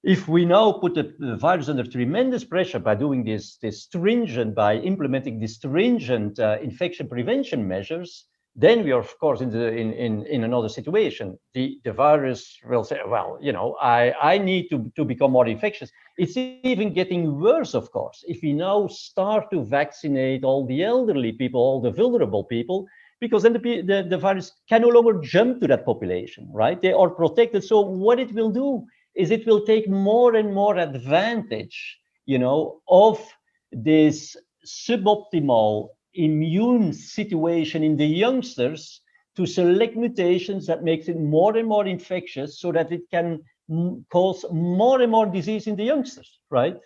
Speaker 2: If we now put the virus under tremendous pressure by doing by implementing these stringent infection prevention measures, then we are, of course, in another situation. The virus will say, well, I need to become more infectious. It's even getting worse, of course, if we now start to vaccinate all the elderly people, all the vulnerable people, because then the virus can no longer jump to that population, right? They are protected. So what it will do is it will take more and more advantage, of this suboptimal immune situation in the youngsters to select mutations that makes it more and more infectious so that it can cause more and more disease in the youngsters, right?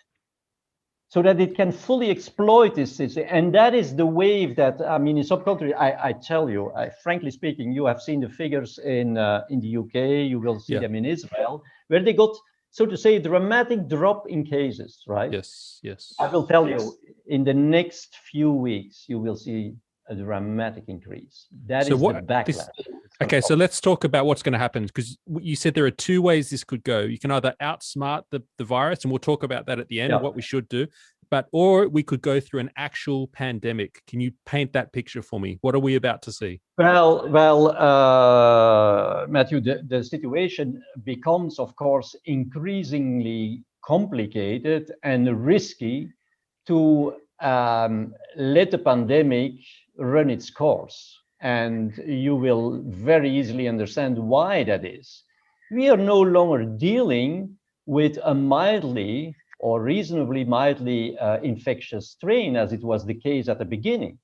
Speaker 2: So that it can fully exploit this system. And that is the wave that, I mean, in some countries, I tell you, frankly speaking, you have seen the figures in the UK, you will see them in Israel, where they got, so to say, a dramatic drop in cases, right?
Speaker 1: Yes, yes.
Speaker 2: I will tell you, in the next few weeks, you will see a dramatic increase. That is the backlash.
Speaker 1: Okay, so let's talk about what's going to happen, because you said there are two ways this could go. You can either outsmart the virus, and we'll talk about that at the end of what we should do, or we could go through an actual pandemic. Can you paint that picture for me? What are we about to see?
Speaker 2: Well, Matthew, the situation becomes, of course, increasingly complicated and risky to let the pandemic run its course. And you will very easily understand why that is. We are no longer dealing with a mildly or reasonably mildly infectious strain, as it was the case at the beginning.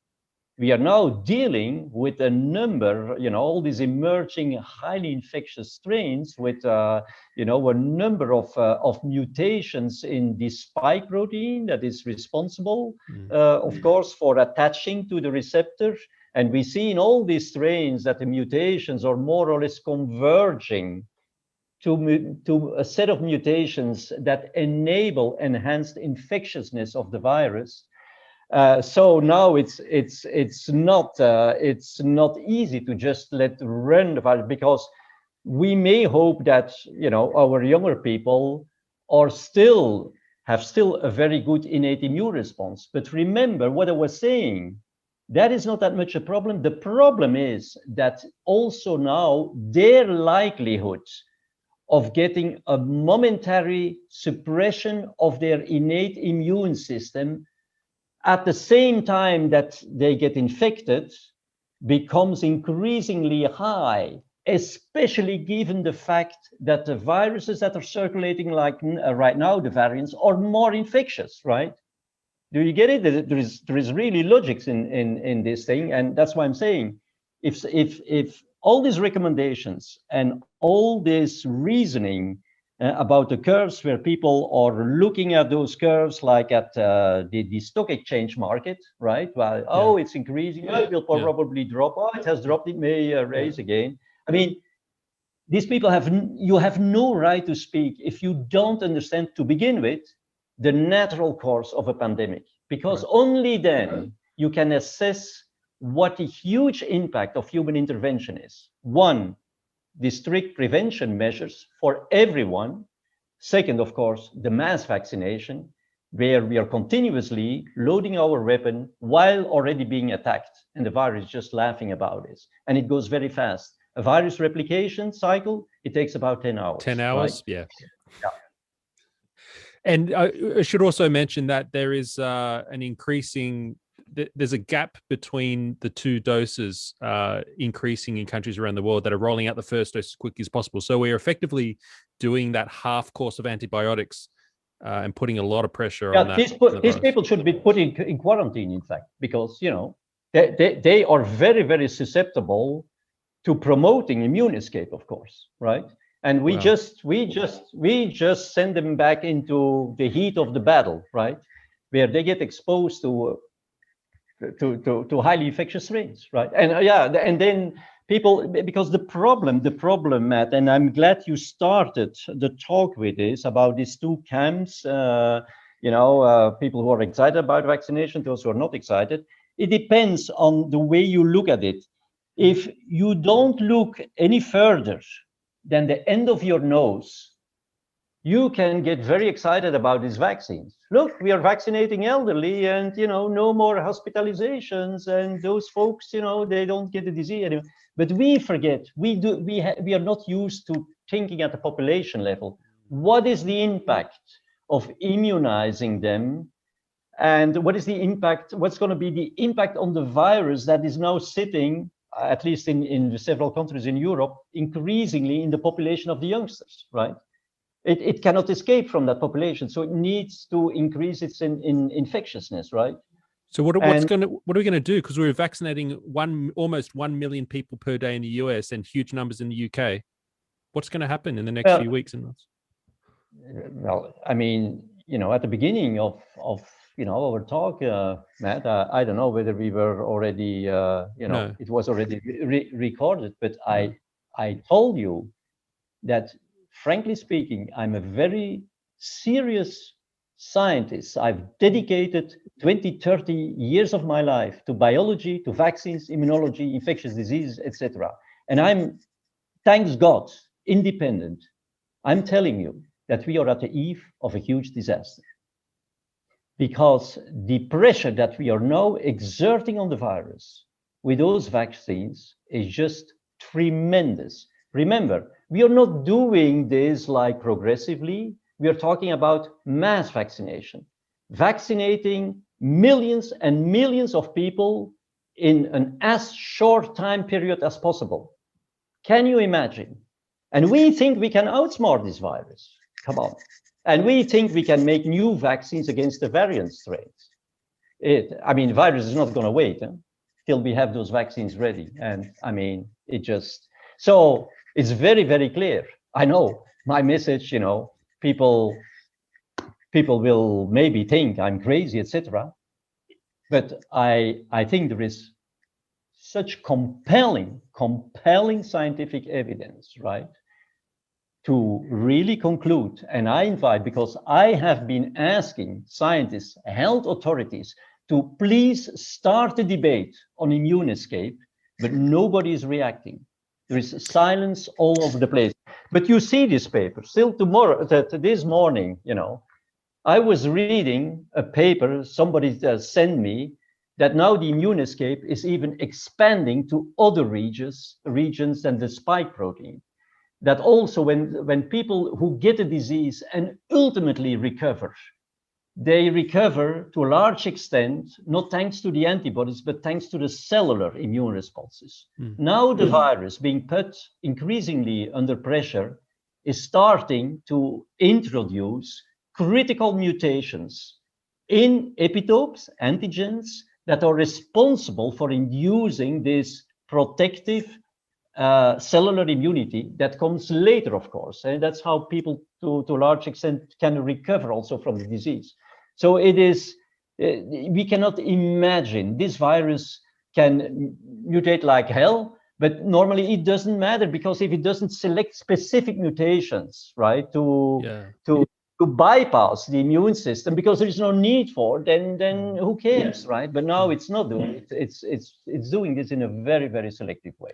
Speaker 2: We are now dealing with a number, all these emerging highly infectious strains with, a number of mutations in the spike protein that is responsible, of course, for attaching to the receptor. And we see in all these strains that the mutations are more or less converging to a set of mutations that enable enhanced infectiousness of the virus. So now it's not easy to just let run the virus, because we may hope that our younger people have still a very good innate immune response. But remember what I was saying, that is not that much a problem. The problem is that also now their likelihood of getting a momentary suppression of their innate immune system at the same time that they get infected becomes increasingly high, especially given the fact that the viruses that are circulating like right now, the variants, are more infectious, right? Do you get it? There is really logic in this thing, and that's why I'm saying, if all these recommendations and all this reasoning about the curves, where people are looking at those curves like at the stock exchange market, right? Well, it's increasing, it will probably drop. Oh, it has dropped, it may raise again. I mean, these people you have no right to speak if you don't understand, to begin with, the natural course of a pandemic, because only then you can assess what the huge impact of human intervention is. One, the strict prevention measures for everyone. Second, of course, the mass vaccination, where we are continuously loading our weapon while already being attacked, and the virus is just laughing about this. And it goes very fast. A virus replication cycle, it takes about 10 hours.
Speaker 1: 10 hours,
Speaker 2: right?
Speaker 1: Yeah. And I should also mention that there is an increasing, there's a gap between the two doses increasing in countries around the world that are rolling out the first dose as quickly as possible. So we're effectively doing that half course of antibiotics and putting a lot of pressure on that.
Speaker 2: These people should be put in quarantine, in fact, because, they are very, very susceptible to promoting immune escape, of course, right? And we just send them back into the heat of the battle, right? Where they get exposed to highly infectious strains, right? And and then people, because the problem, Matt, and I'm glad you started the talk with this about these two camps, people who are excited about vaccination, those who are not excited. It depends on the way you look at it. If you don't look any further than the end of your nose, you can get very excited about these vaccines. Look, we are vaccinating elderly, and no more hospitalizations, and those folks, they don't get the disease anymore. But we forget, we are not used to thinking at the population level. What is the impact of immunizing them? And what is the impact? What's going to be the impact on the virus that is now sitting, at least in several countries in Europe, increasingly in the population of the youngsters, right? It cannot escape from that population, so it needs to increase its infectiousness, right?
Speaker 1: So what are we going to do? Because we're vaccinating almost 1 million people per day in the US and huge numbers in the UK. What's going to happen in the next few weeks and months?
Speaker 2: Well, I mean, at the beginning of our talk, Matt, I don't know whether we were already,
Speaker 1: No.
Speaker 2: it was already recorded, but I told you that, frankly speaking, I'm a very serious scientist. I've dedicated 20, 30 years of my life to biology, to vaccines, immunology, infectious diseases, etc. And I'm, thanks God, independent. I'm telling you that we are at the eve of a huge disaster, because the pressure that we are now exerting on the virus with those vaccines is just tremendous. Remember, we are not doing this like progressively. We are talking about mass vaccination, vaccinating millions and millions of people in an as short time period as possible. Can you imagine? And we think we can outsmart this virus. Come on. And we think we can make new vaccines against the variant strains. The virus is not going to wait till we have those vaccines ready. And so it's very, very clear. I know my message, people will maybe think I'm crazy, etc. But I think there is such compelling scientific evidence, right, to really conclude. And I invite, because I have been asking scientists, health authorities, to please start a debate on immune escape, but nobody is reacting. There is silence all over the place. But you see this paper still this morning, I was reading a paper somebody sent me, that now the immune escape is even expanding to other regions than the spike protein. That also when people who get a disease and ultimately recover, they recover to a large extent, not thanks to the antibodies, but thanks to the cellular immune responses. Now the virus, being put increasingly under pressure, is starting to introduce critical mutations in epitopes, antigens, that are responsible for inducing this protective cellular immunity that comes later, of course. And that's how people, to a large extent, can recover also from the disease. So it is, we cannot imagine this virus can mutate like hell, but normally it doesn't matter, because if it doesn't select specific mutations, right, to bypass the immune system, because there is no need for, then who cares, right? But now it's not doing it. It's doing this in a very, very selective way.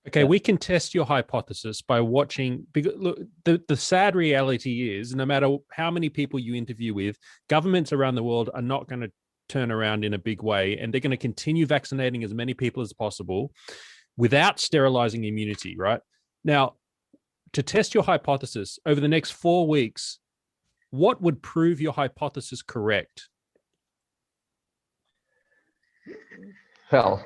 Speaker 1: Okay, we can test your hypothesis by watching, because look, the sad reality is, no matter how many people you interview with, governments around the world are not going to turn around in a big way, and they're going to continue vaccinating as many people as possible without sterilizing immunity, right? Now, to test your hypothesis over the next 4 weeks, what would prove your hypothesis correct?
Speaker 2: Well,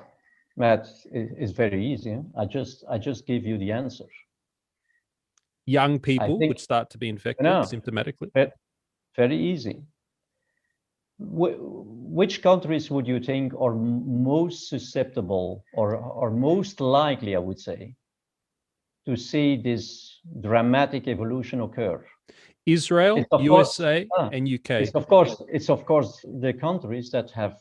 Speaker 2: Matt, it's very easy. I just give you the answer.
Speaker 1: Young people would start to be infected symptomatically.
Speaker 2: Very easy. Which countries would you think are most susceptible or most likely, I would say, to see this dramatic evolution occur?
Speaker 1: Israel, USA, and UK.
Speaker 2: It's of course the countries that have,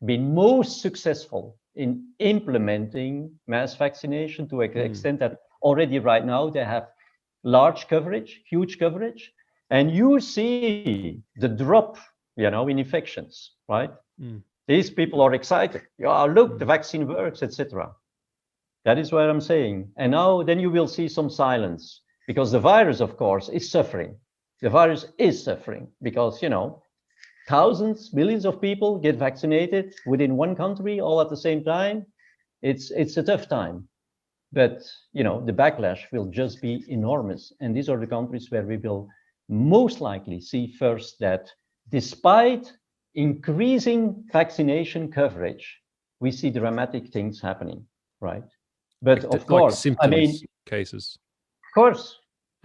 Speaker 2: been most successful in implementing mass vaccination to an extent that already right now they have large coverage, huge coverage, and you see the drop, in infections, right? These people are excited. Look, the vaccine works, etc. That is what I'm saying. And now then you will see some silence, because the virus, of course, is suffering. The virus is suffering because, thousands, millions of people get vaccinated within one country all at the same time. It's a tough time. But, the backlash will just be enormous. And these are the countries where we will most likely see first that despite increasing vaccination coverage, we see dramatic things happening, right? But of course,
Speaker 1: symptoms, cases.
Speaker 2: Of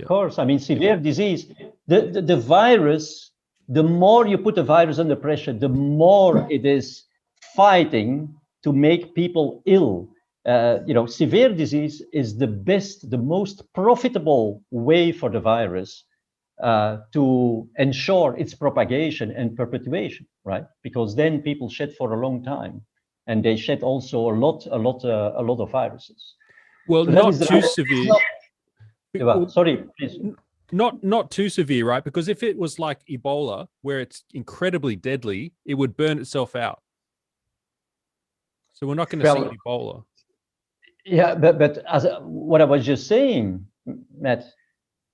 Speaker 2: course, severe disease. The virus the more you put the virus under pressure, the more it is fighting to make people ill. Severe disease is the best, the most profitable way for the virus to ensure its propagation and perpetuation, right? Because then people shed for a long time, and they shed also a lot of viruses.
Speaker 1: Well,
Speaker 2: So
Speaker 1: not too severe.
Speaker 2: Sorry, please.
Speaker 1: Not too severe, right? Because if it was like Ebola, where it's incredibly deadly, it would burn itself out. So we're not going to see Ebola.
Speaker 2: Yeah, but as what I was just saying, Matt,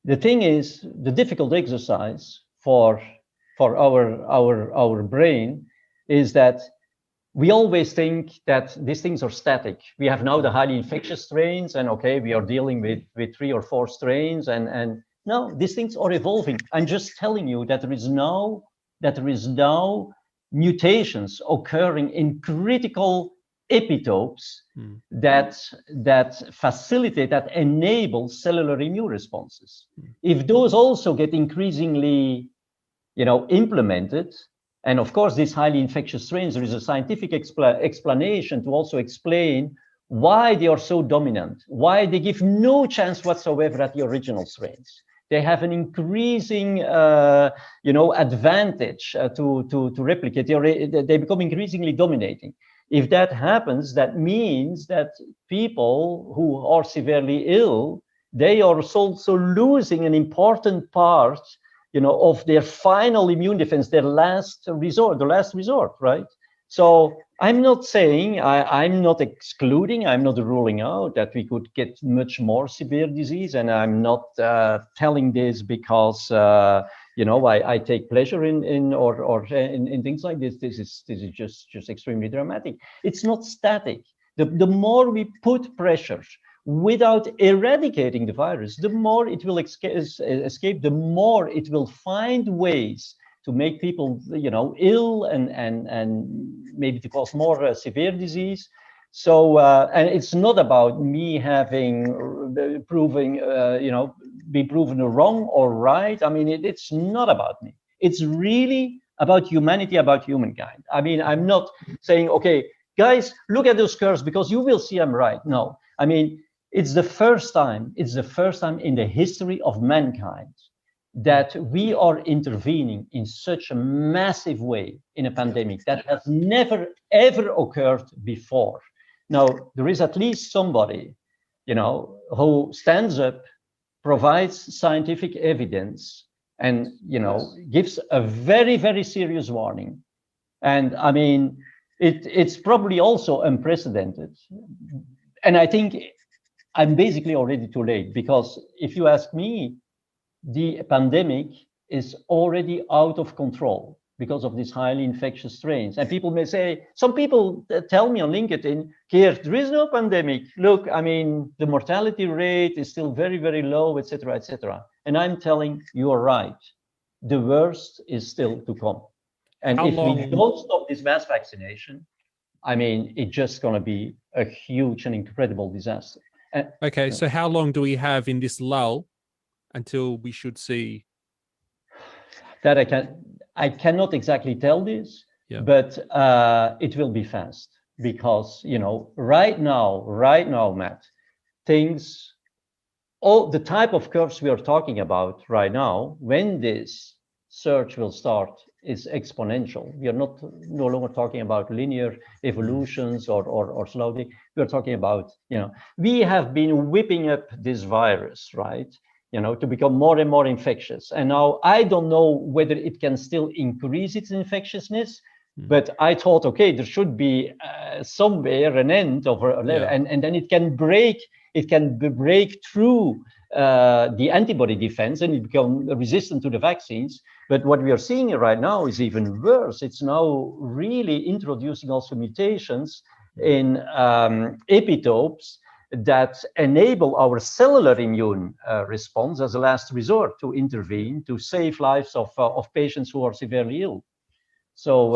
Speaker 2: the thing is, the difficult exercise for our brain is that we always think that these things are static. We have now the highly infectious strains, and okay, we are dealing with 3 or 4 strains, and no, these things are evolving. I'm just telling you that there is now mutations occurring in critical epitopes that facilitate, that enable cellular immune responses. If those also get increasingly, implemented, and of course, these highly infectious strains, there is a scientific explanation to also explain why they are so dominant, why they give no chance whatsoever at the original strains. They have an increasing, advantage to replicate. They become increasingly dominating. If that happens, that means that people who are severely ill, they are also losing an important part, of their final immune defense, their last resort, right? So I'm not saying, I'm not excluding, I'm not ruling out that we could get much more severe disease, and I'm not telling this because I take pleasure in things like this. This is just extremely dramatic. It's not static. The more we put pressure without eradicating the virus, the more it will escape, the more it will find ways to make people, ill and maybe to cause more severe disease. So, and it's not about me having be proven wrong or right. I mean, it's not about me. It's really about humanity, about humankind. I mean, I'm not saying, okay, guys, look at those curves because you will see I'm right. No, I mean, it's the first time in the history of mankind that we are intervening in such a massive way in a pandemic that has never, ever occurred before. Now, there is at least somebody, who stands up, provides scientific evidence, and, gives a very, very serious warning. And I mean, it's probably also unprecedented. And I think I'm basically already too late, because if you ask me, the pandemic is already out of control because of these highly infectious strains. And people may say, some people tell me on LinkedIn, here, there is no pandemic. Look, I mean, the mortality rate is still very, very low, et cetera, et cetera. And I'm telling you are right. The worst is still to come. And if we don't stop this mass vaccination, I mean, it's just going to be a huge and incredible disaster.
Speaker 1: Okay, so how long do we have in this lull until we should see?
Speaker 2: That I cannot exactly tell this, but it will be fast, because right now, Matt, all the type of curves we are talking about right now, when this surge will start, is exponential. We are no longer talking about linear evolutions or slowly. We are talking about, we have been whipping up this virus, right? To become more and more infectious. And now I don't know whether it can still increase its infectiousness, but I thought, okay, there should be somewhere an end of and then it can break through the antibody defense, and it become resistant to the vaccines. But what we are seeing right now is even worse. It's now really introducing also mutations in epitopes that enable our cellular immune response as a last resort to intervene to save lives of patients who are severely ill. So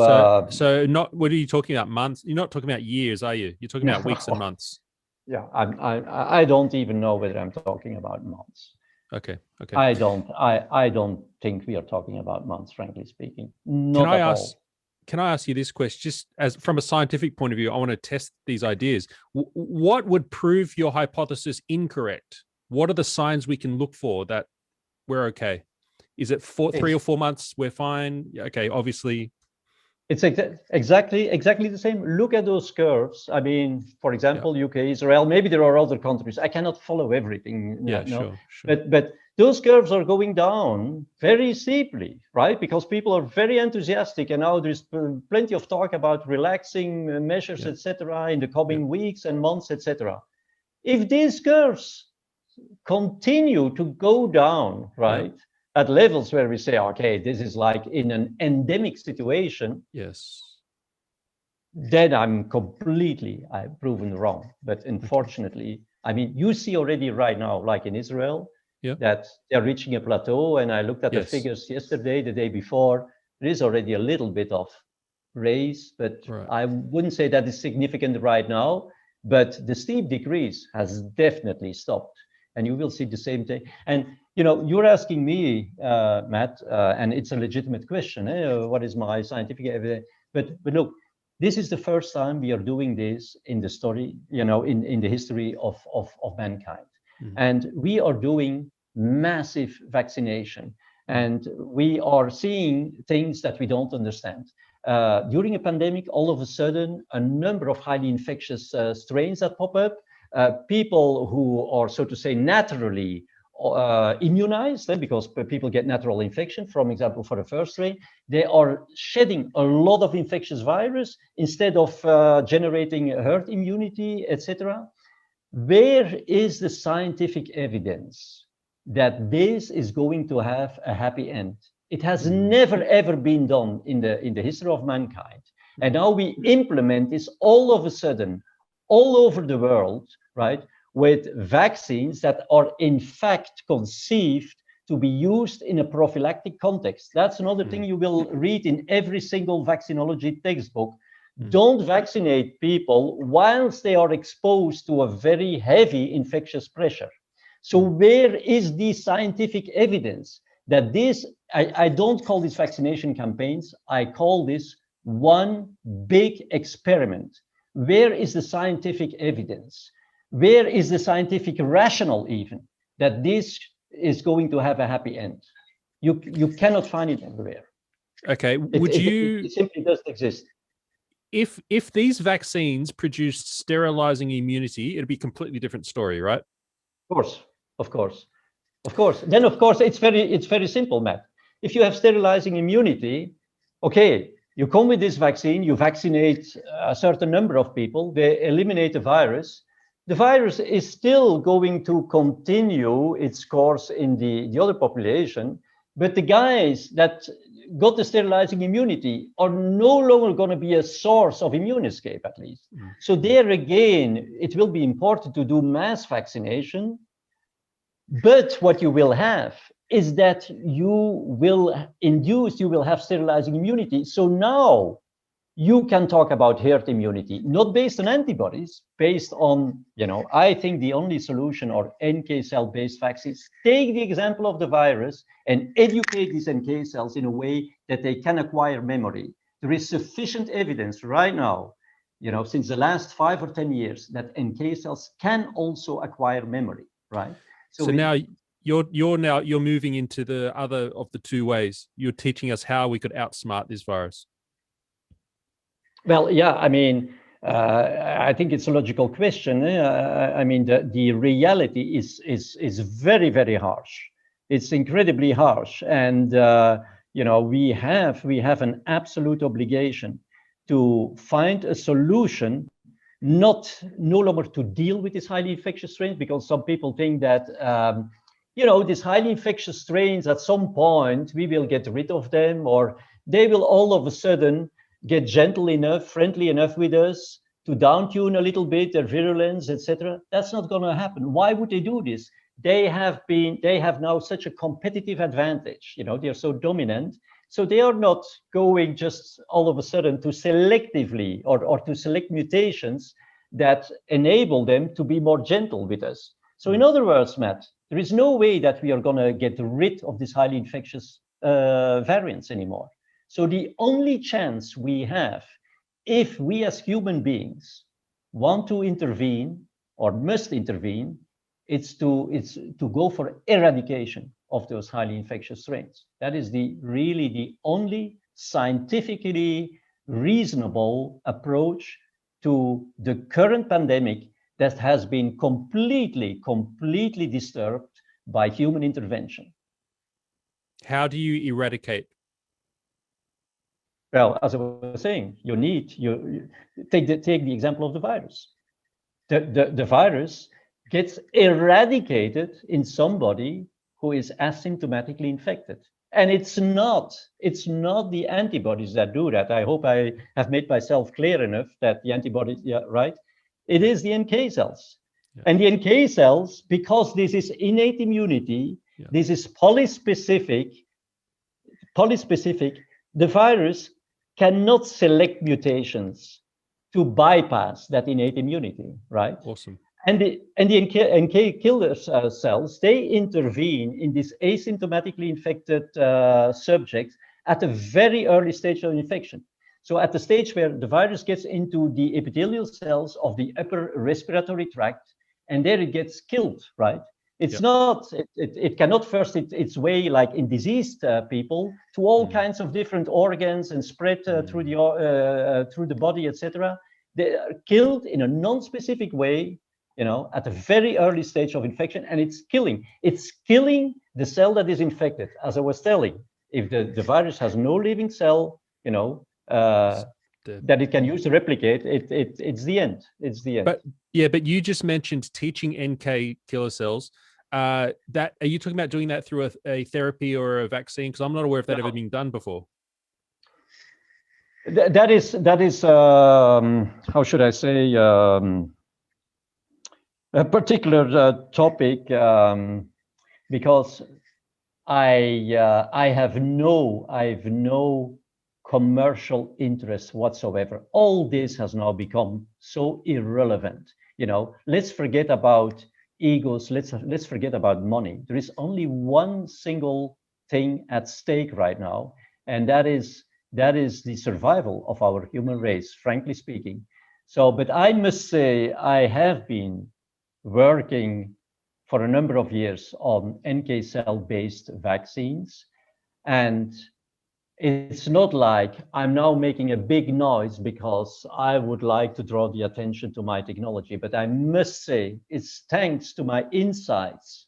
Speaker 1: not, what are you talking about, months? You're not talking about years, are you? You're talking about weeks and months.
Speaker 2: Yeah, I don't even know whether I'm talking about months.
Speaker 1: Okay. Okay.
Speaker 2: I don't think we are talking about months, frankly speaking.
Speaker 1: Can
Speaker 2: Not
Speaker 1: I
Speaker 2: at
Speaker 1: ask?
Speaker 2: all.
Speaker 1: Can I ask you this question? Just as from a scientific point of view, I want to test these ideas. What would prove your hypothesis incorrect? What are the signs we can look for that we're okay? Is it 3 or 4 months? We're fine. Okay, obviously.
Speaker 2: It's exactly the same. Look at those curves. I mean, for
Speaker 1: Yeah.
Speaker 2: example, UK, Israel. Maybe there are other countries. I cannot follow everything.
Speaker 1: Yeah.
Speaker 2: No,
Speaker 1: Sure.
Speaker 2: but those curves are going down very steeply, right? Because people are very enthusiastic, and now there's plenty of talk about relaxing measures,
Speaker 1: Yeah.
Speaker 2: etc., in the
Speaker 1: Yeah.
Speaker 2: coming weeks and months, etc. If these curves continue to go down, right, at levels where we say, okay, this is like in an endemic situation,
Speaker 1: Yes.
Speaker 2: then I've proven wrong. But unfortunately, I mean, you see already right now, like in Israel,
Speaker 1: Yeah.
Speaker 2: that they're reaching a plateau. And I looked at the figures yesterday, the day before, there is already a little bit of raise, but I wouldn't say that is significant right now. But the steep decrease has definitely stopped. And you will see the same thing. And you're asking me, Matt, and it's a legitimate question. What is my scientific evidence? But look, this is the first time we are doing this in the story, in the history of mankind. And we are doing massive vaccination. And we are seeing things that we don't understand. During a pandemic, all of a sudden, a number of highly infectious strains that pop up, people who are, so to say, naturally immunized, because people get natural infection, for example, for the first strain, they are shedding a lot of infectious virus instead of generating herd immunity, etc. Where is the scientific evidence that this is going to have a happy end? It has never ever been done in the history of mankind. And now we implement this all of a sudden all over the world, right, with vaccines that are in fact conceived to be used in a prophylactic context. That's another thing you will read in every single vaccinology textbook. Don't vaccinate people whilst they are exposed to a very heavy infectious pressure. So where is the scientific evidence that this, I don't call these vaccination campaigns, I call this one big experiment. Where is the scientific evidence? Where is the scientific rationale even that this is going to have a happy end? You cannot find it everywhere.
Speaker 1: Okay,
Speaker 2: it simply doesn't exist.
Speaker 1: If these vaccines produced sterilizing immunity, it'd be a completely different story, right?
Speaker 2: Of course. Then of course it's very simple, Matt. If you have sterilizing immunity, okay, you come with this vaccine, you vaccinate a certain number of people, they eliminate the virus. The virus is still going to continue its course in the other population, but the guys that got the sterilizing immunity are no longer going to be a source of immune escape, at least. So there again, it will be important to do mass vaccination. But what you will have is that you will have sterilizing immunity. So now you can talk about herd immunity, not based on antibodies, based on, I think the only solution are NK cell-based vaccines. Take the example of the virus and educate these NK cells in a way that they can acquire memory. There is sufficient evidence right now, since the last 5 or 10 years, that NK cells can also acquire memory, right?
Speaker 1: So now you're moving into the other of the two ways. You're teaching us how we could outsmart this virus.
Speaker 2: Well, yeah, I mean, I think it's a logical question. I mean, the reality is very, very harsh. It's incredibly harsh, and we have an absolute obligation to find a solution, no longer to deal with these highly infectious strains, because some people think that these highly infectious strains, at some point we will get rid of them, or they will all of a sudden get gentle enough, friendly enough with us to down tune a little bit their virulence, etc. That's not going to happen. Why would they do this? They have now such a competitive advantage. They're so dominant. So they are not going just all of a sudden to selectively or to select mutations that enable them to be more gentle with us. So in other words, Matt, There is no way that we are going to get rid of these highly infectious variants anymore. So the only chance we have, if we as human beings want to intervene or must intervene, it's to go for eradication of those highly infectious strains. That is really the only scientifically reasonable approach to the current pandemic that has been completely disturbed by human intervention.
Speaker 1: How do you eradicate?
Speaker 2: Well, as I was saying, you take the example of the virus. The virus gets eradicated in somebody who is asymptomatically infected. And it's not the antibodies that do that. I hope I have made myself clear enough that the antibodies, yeah, right? It is the NK cells. Yeah. And the NK cells, because this is innate immunity, yeah, this is polyspecific, the virus cannot select mutations to bypass that innate immunity, right?
Speaker 1: Awesome.
Speaker 2: And the NK killer cells, they intervene in these asymptomatically infected subjects at a very early stage of infection. So at the stage where the virus gets into the epithelial cells of the upper respiratory tract, and there it gets killed, right? It's yep. not, it cannot first its way like in diseased people to all kinds of different organs and spread through the body, etc. They are killed in a non-specific way, you know, at a very early stage of infection, and it's killing the cell that is infected. As I was telling, if the virus has no living cell, you know, that it can use to replicate, it's the end. It's the end.
Speaker 1: But yeah, but you just mentioned teaching NK killer cells. That are you talking about doing that through a therapy or a vaccine? Because I'm not aware if that ever been done before.
Speaker 2: That is how should I say, a particular topic, because I have no commercial interest whatsoever. All this has now become so irrelevant. You know, let's forget about egos. Let's forget about money. There is only one single thing at stake right now, and that is the survival of our human race, frankly speaking. So, but I must say, I have been working for a number of years on NK cell-based vaccines, and it's not like I'm now making a big noise because I would like to draw the attention to my technology, but I must say it's thanks to my insights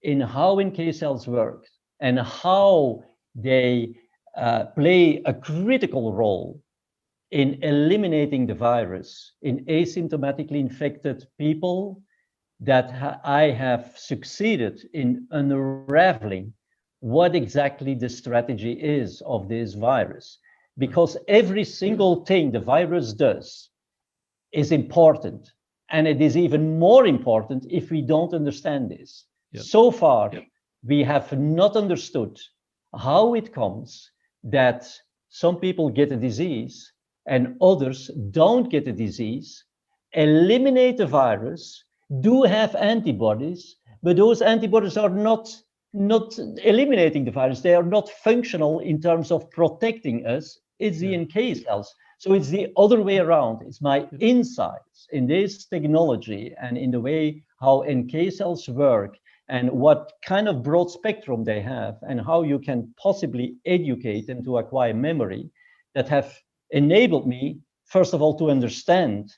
Speaker 2: in how NK cells work and how they play a critical role in eliminating the virus in asymptomatically infected people that I have succeeded in unraveling what exactly the strategy is of this virus. Because every single thing the virus does is important. And it is even more important if we don't understand this. Yep. So far, yep, we have not understood how it comes that some people get a disease and others don't get a disease, eliminate the virus, do have antibodies, but those antibodies are not eliminating the virus. They are not functional in terms of protecting us. It's the NK cells. So it's the other way around. It's my insights in this technology and in the way how NK cells work and what kind of broad spectrum they have and how you can possibly educate them to acquire memory that have enabled me, first of all, to understand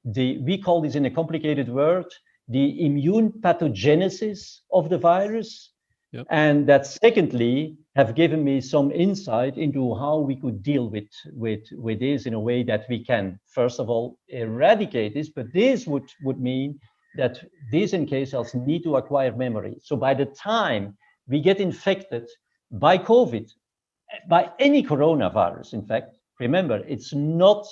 Speaker 2: we call this in a complicated word, the immune pathogenesis of the virus. Yep. And that secondly have given me some insight into how we could deal with this in a way that we can, first of all, eradicate this, but this would mean that these NK cells need to acquire memory. So by the time we get infected by COVID, by any coronavirus, in fact, remember, it's not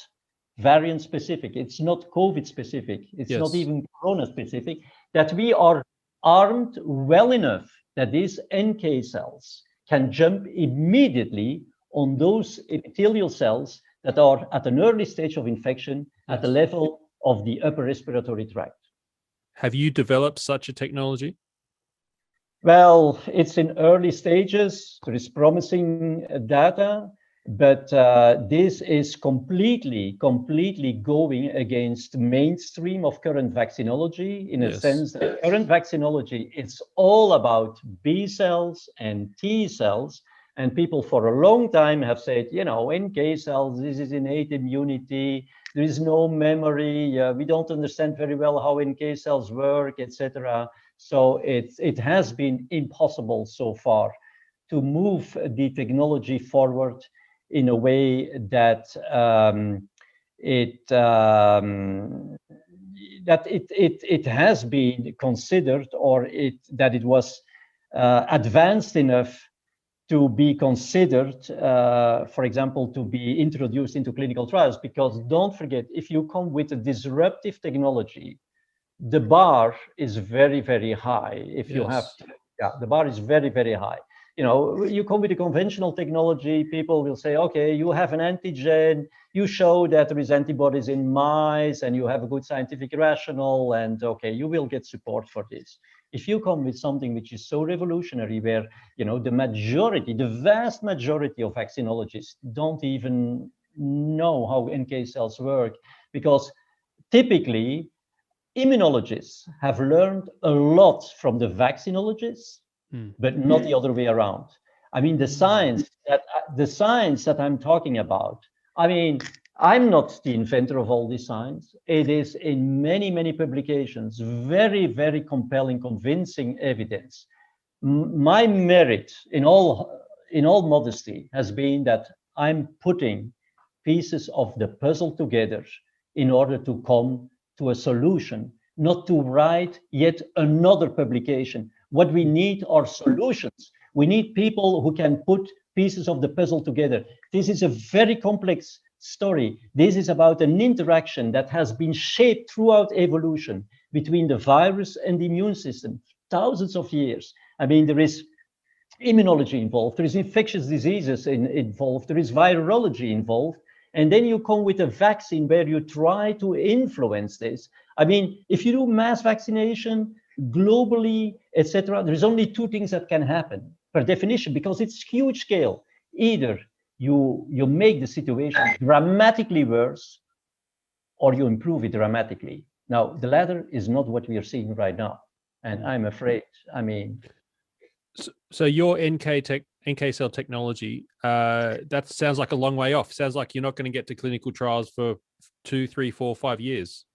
Speaker 2: variant specific, it's not COVID specific, it's not even corona specific, that we are armed well enough that these NK cells can jump immediately on those epithelial cells that are at an early stage of infection at the level of the upper respiratory tract.
Speaker 1: Have you developed such a technology?
Speaker 2: Well, it's in early stages. There is promising data, but this is completely going against mainstream of current vaccinology, in a
Speaker 1: Yes.
Speaker 2: sense that current vaccinology, it's all about B cells and T cells. And people for a long time have said, NK cells, this is innate immunity. There is no memory. We don't understand very well how NK cells work, etc. So it has been impossible so far to move the technology forward in a way that it has been considered, or that it was advanced enough to be considered, for example, to be introduced into clinical trials. Because don't forget, if you come with a disruptive technology, the bar is very high. If you have,
Speaker 1: Yes.
Speaker 2: yeah, the bar is very high. You come with a conventional technology, people will say, okay, you have an antigen, you show that there is antibodies in mice, and you have a good scientific rationale, and okay, you will get support for this. If you come with something which is so revolutionary, where the vast majority of vaccinologists don't even know how NK cells work, because typically immunologists have learned a lot from the vaccinologists, but not the other way around. I mean, the science that I'm talking about, I mean, I'm not the inventor of all this science. It is in many publications, very compelling, convincing evidence. My merit, in all modesty, has been that I'm putting pieces of the puzzle together in order to come to a solution, not to write yet another publication. What we need are solutions. We need people who can put pieces of the puzzle together. This is a very complex story. This is about an interaction that has been shaped throughout evolution between the virus and the immune system, thousands of years. I mean, there is immunology involved, there is infectious diseases involved, there is virology involved, and then you come with a vaccine where you try to influence this. I mean, if you do mass vaccination globally, etc., there's only two things that can happen per definition, because it's huge scale. Either you make the situation dramatically worse, or you improve it dramatically. Now, the latter is not what we are seeing right now, and I'm afraid. I mean,
Speaker 1: so your NK cell technology, that sounds like a long way off. Sounds like you're not going to get to clinical trials for 2, 3, 4, 5 years.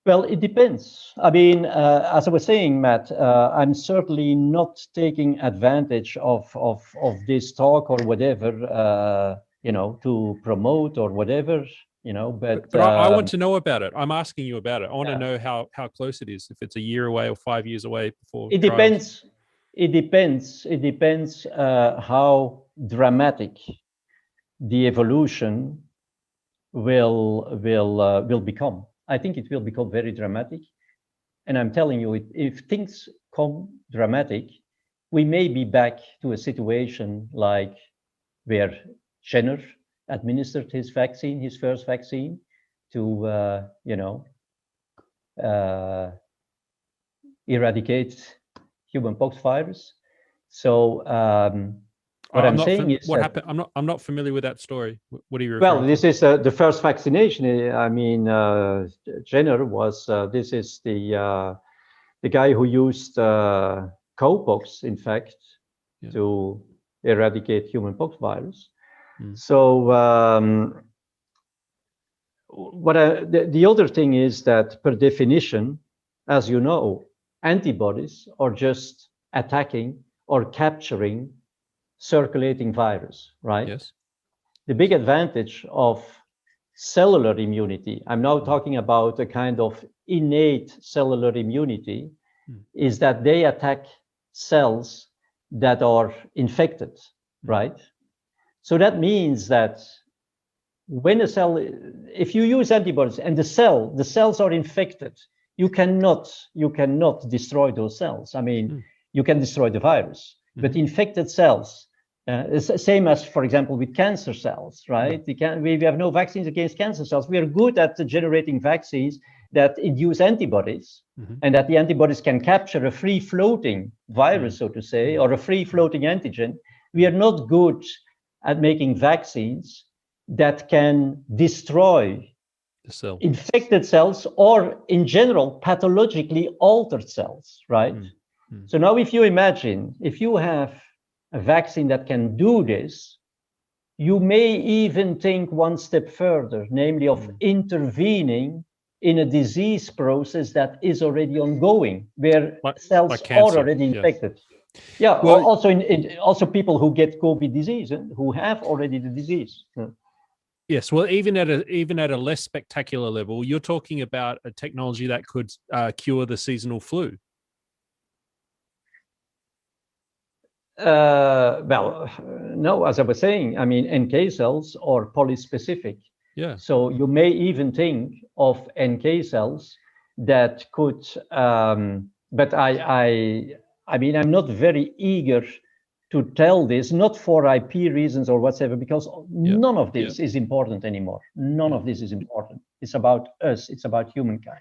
Speaker 2: well, it depends. I mean, as I was saying, Matt, I'm certainly not taking advantage of this talk or whatever, to promote or whatever,
Speaker 1: But I want to know about it. I'm asking you about it. I want to know how close it is. If it's a year away or 5 years away before
Speaker 2: it
Speaker 1: trials.
Speaker 2: depends. It depends how dramatic the evolution will become. I think it will become very dramatic. And I'm telling you, if things come dramatic, we may be back to a situation like where Jenner administered his first vaccine, to eradicate human pox virus. So what I'm saying is
Speaker 1: what happened. I'm not familiar with that story. What are you
Speaker 2: well,
Speaker 1: referring
Speaker 2: this
Speaker 1: to?
Speaker 2: is the first vaccination. I mean, Jenner was. This is the guy who used cowpox, in fact, to eradicate human pox virus. So the other thing is that, per definition, as you know, antibodies are just attacking or capturing circulating virus, right?
Speaker 1: Yes.
Speaker 2: The big advantage of cellular immunity, I'm now talking about a kind of innate cellular immunity, is that they attack cells that are infected, right? So that means that when a cell, if you use antibodies and the cells are infected, you cannot destroy those cells. I mean, you can destroy the virus, but infected cells, same as, for example, with cancer cells, right? We have no vaccines against cancer cells. We are good at generating vaccines that induce antibodies, and that the antibodies can capture a free-floating virus, so to say, or a free-floating antigen. We are not good at making vaccines that can destroy
Speaker 1: the cell,
Speaker 2: infected cells, or in general, pathologically altered cells, right? So now if you imagine, if you have a vaccine that can do this, you may even think one step further, namely of intervening in a disease process that is already ongoing, where cells
Speaker 1: like
Speaker 2: are already infected. Yeah, well, also people who get COVID disease, who have already the disease.
Speaker 1: Yes, well, even at a less spectacular level, you're talking about a technology that could cure the seasonal flu.
Speaker 2: Well, no, as I was saying, I mean, NK cells are polyspecific.
Speaker 1: Yeah.
Speaker 2: So you may even think of NK cells that could, but I mean, I'm not very eager to tell this, not for IP reasons or whatsoever, because none of this is important anymore. None of this is important. It's about us. It's about humankind.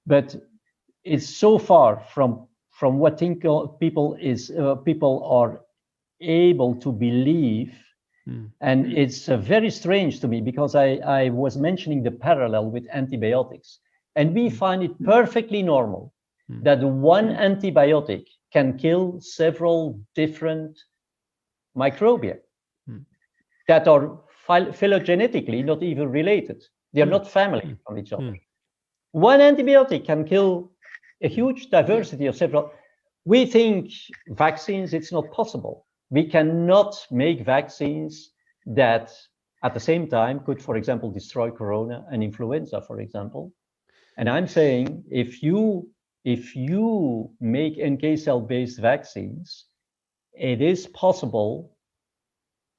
Speaker 2: But it's so far from what people are able to believe. And it's very strange to me, because I was mentioning the parallel with antibiotics, and we find it perfectly normal that one antibiotic can kill several different microbia that are phylogenetically not even related. They are not family from each other. One antibiotic can kill a huge diversity of several. We think vaccines, it's not possible. We cannot make vaccines that at the same time could, for example, destroy corona and influenza, for example. And I'm saying if you make NK cell-based vaccines, it is possible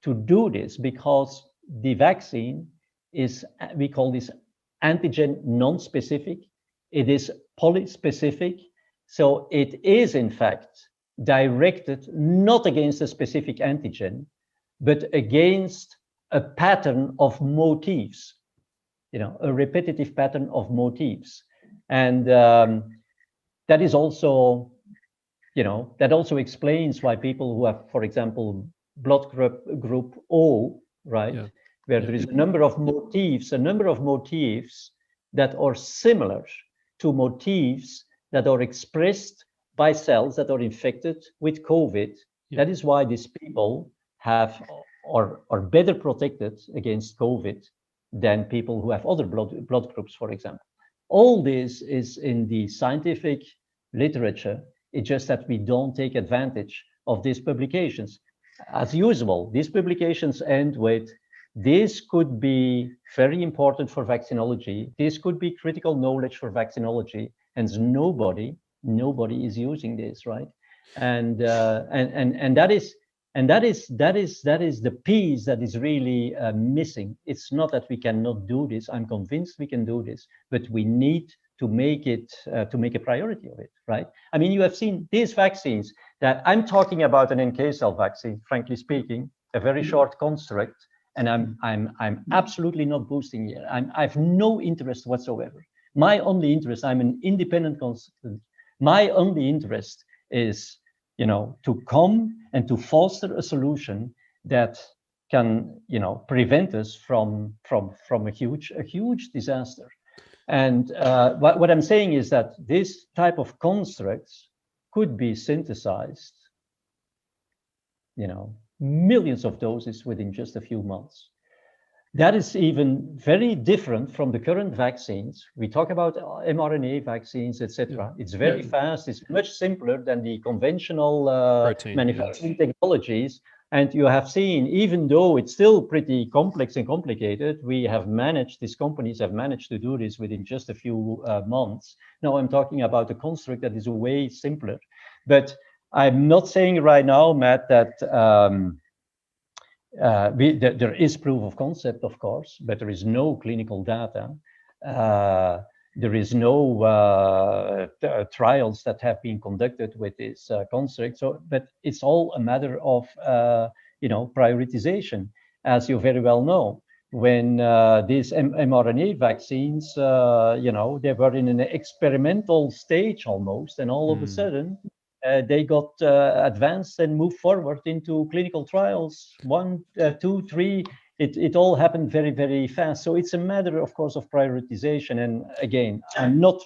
Speaker 2: to do this, because the vaccine is, we call this antigen non-specific. It is polyspecific. So it is, in fact, directed not against a specific antigen, but against a pattern of motifs, a repetitive pattern of motifs. And that is also, that also explains why people who have, for example, blood group O, right, where there is a number of motifs that are similar to motifs that are expressed by cells that are infected with COVID. That is why these people are better protected against COVID than people who have other blood groups, for example. All this is in the scientific literature. It's just that we don't take advantage of these publications. As usual, these publications end with, this could be very important for vaccinology. This could be critical knowledge for vaccinology, and nobody is using this, right? And that is the piece that is really missing. It's not that we cannot do this. I'm convinced we can do this, but we need to make it to make a priority of it, right? I mean, you have seen these vaccines that I'm talking about, an NK cell vaccine, frankly speaking, a very short construct. And I'm absolutely not boosting here. I have no interest whatsoever. My only interest, I'm an independent consultant. My only interest is, to come and to foster a solution that can, prevent us from a huge disaster. And what I'm saying is that this type of constructs could be synthesized, millions of doses within just a few months. That is even very different from the current vaccines. We talk about mRNA vaccines, etc. It's very fast. It's much simpler than the conventional manufacturing technologies. And you have seen, even though it's still pretty complex and complicated, these companies have managed to do this within just a few months. Now I'm talking about a construct that is way simpler. But I'm not saying right now, Matt, that there is proof of concept, of course, but there is no clinical data. There is no trials that have been conducted with this construct. So, but it's all a matter of prioritization, as you very well know. when these mRNA vaccines, they were in an experimental stage almost, and all of a sudden they got advanced and moved forward into clinical trials. 1, 2, 3. It all happened very, very fast. So it's a matter, of course, of prioritization. And again, I'm not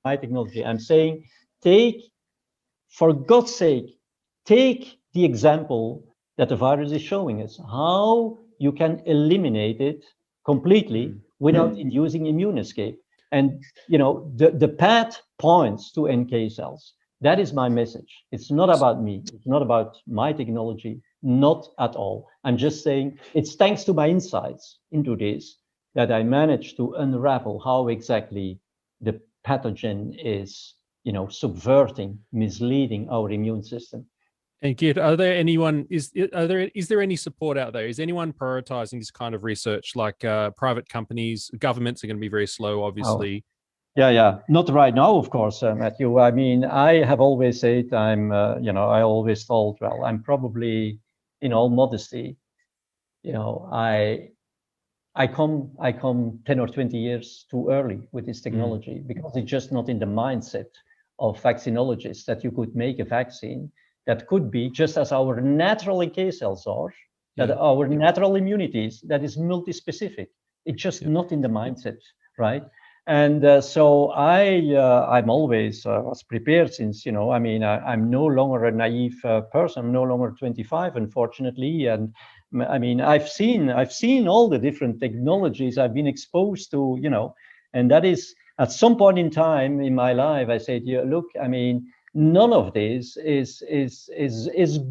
Speaker 2: my technology. I'm saying for God's sake, take the example that the virus is showing us, how you can eliminate it completely without inducing immune escape. And the path points to NK cells. That is my message. It's not about me. It's not about my technology, not at all. I'm just saying it's thanks to my insights into this that I managed to unravel how exactly the pathogen is subverting, misleading our immune system.
Speaker 1: And Geert, are there anyone, is there any support out there? Is anyone prioritizing this kind of research, like private companies? Governments are going to be very slow, obviously.
Speaker 2: Yeah. Not right now, of course, Matthew. I mean, I have always said I always thought, well, I'm probably, in all modesty, I come 10 or 20 years too early with this technology because it's just not in the mindset of vaccinologists that you could make a vaccine that could be just as our natural NK cells are, that our natural immunities, that is multi-specific. It's just not in the mindset, right? And so I'm always was prepared since, I'm no longer a naive person. I'm no longer 25, unfortunately. And I mean, I've seen all the different technologies I've been exposed to, and that is at some point in time in my life, I said, look, I mean, none of this is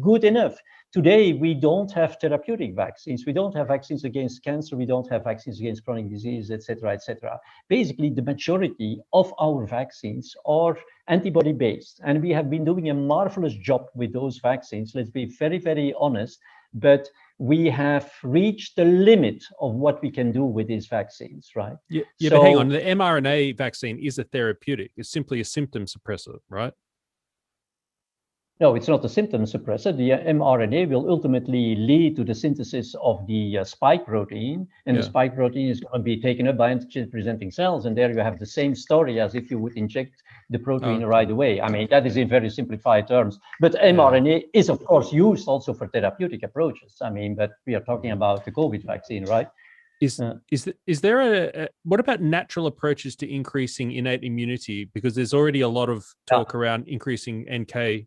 Speaker 2: good enough. Today, we don't have therapeutic vaccines. We don't have vaccines against cancer. We don't have vaccines against chronic disease, et cetera, et cetera. Basically, the majority of our vaccines are antibody-based. And we have been doing a marvelous job with those vaccines. Let's be very, very honest. But we have reached the limit of what we can do with these vaccines, right?
Speaker 1: Yeah, but hang on. The mRNA vaccine is a therapeutic. It's simply a symptom suppressor, right?
Speaker 2: No, it's not a symptom suppressor. The mRNA will ultimately lead to the synthesis of the spike protein, and the spike protein is going to be taken up by antigen-presenting cells, and there you have the same story as if you would inject the protein right away. I mean, that is in very simplified terms. But mRNA is, of course, used also for therapeutic approaches. I mean, but we are talking about the COVID vaccine, right?
Speaker 1: Is there what about natural approaches to increasing innate immunity? Because there's already a lot of talk around increasing NK.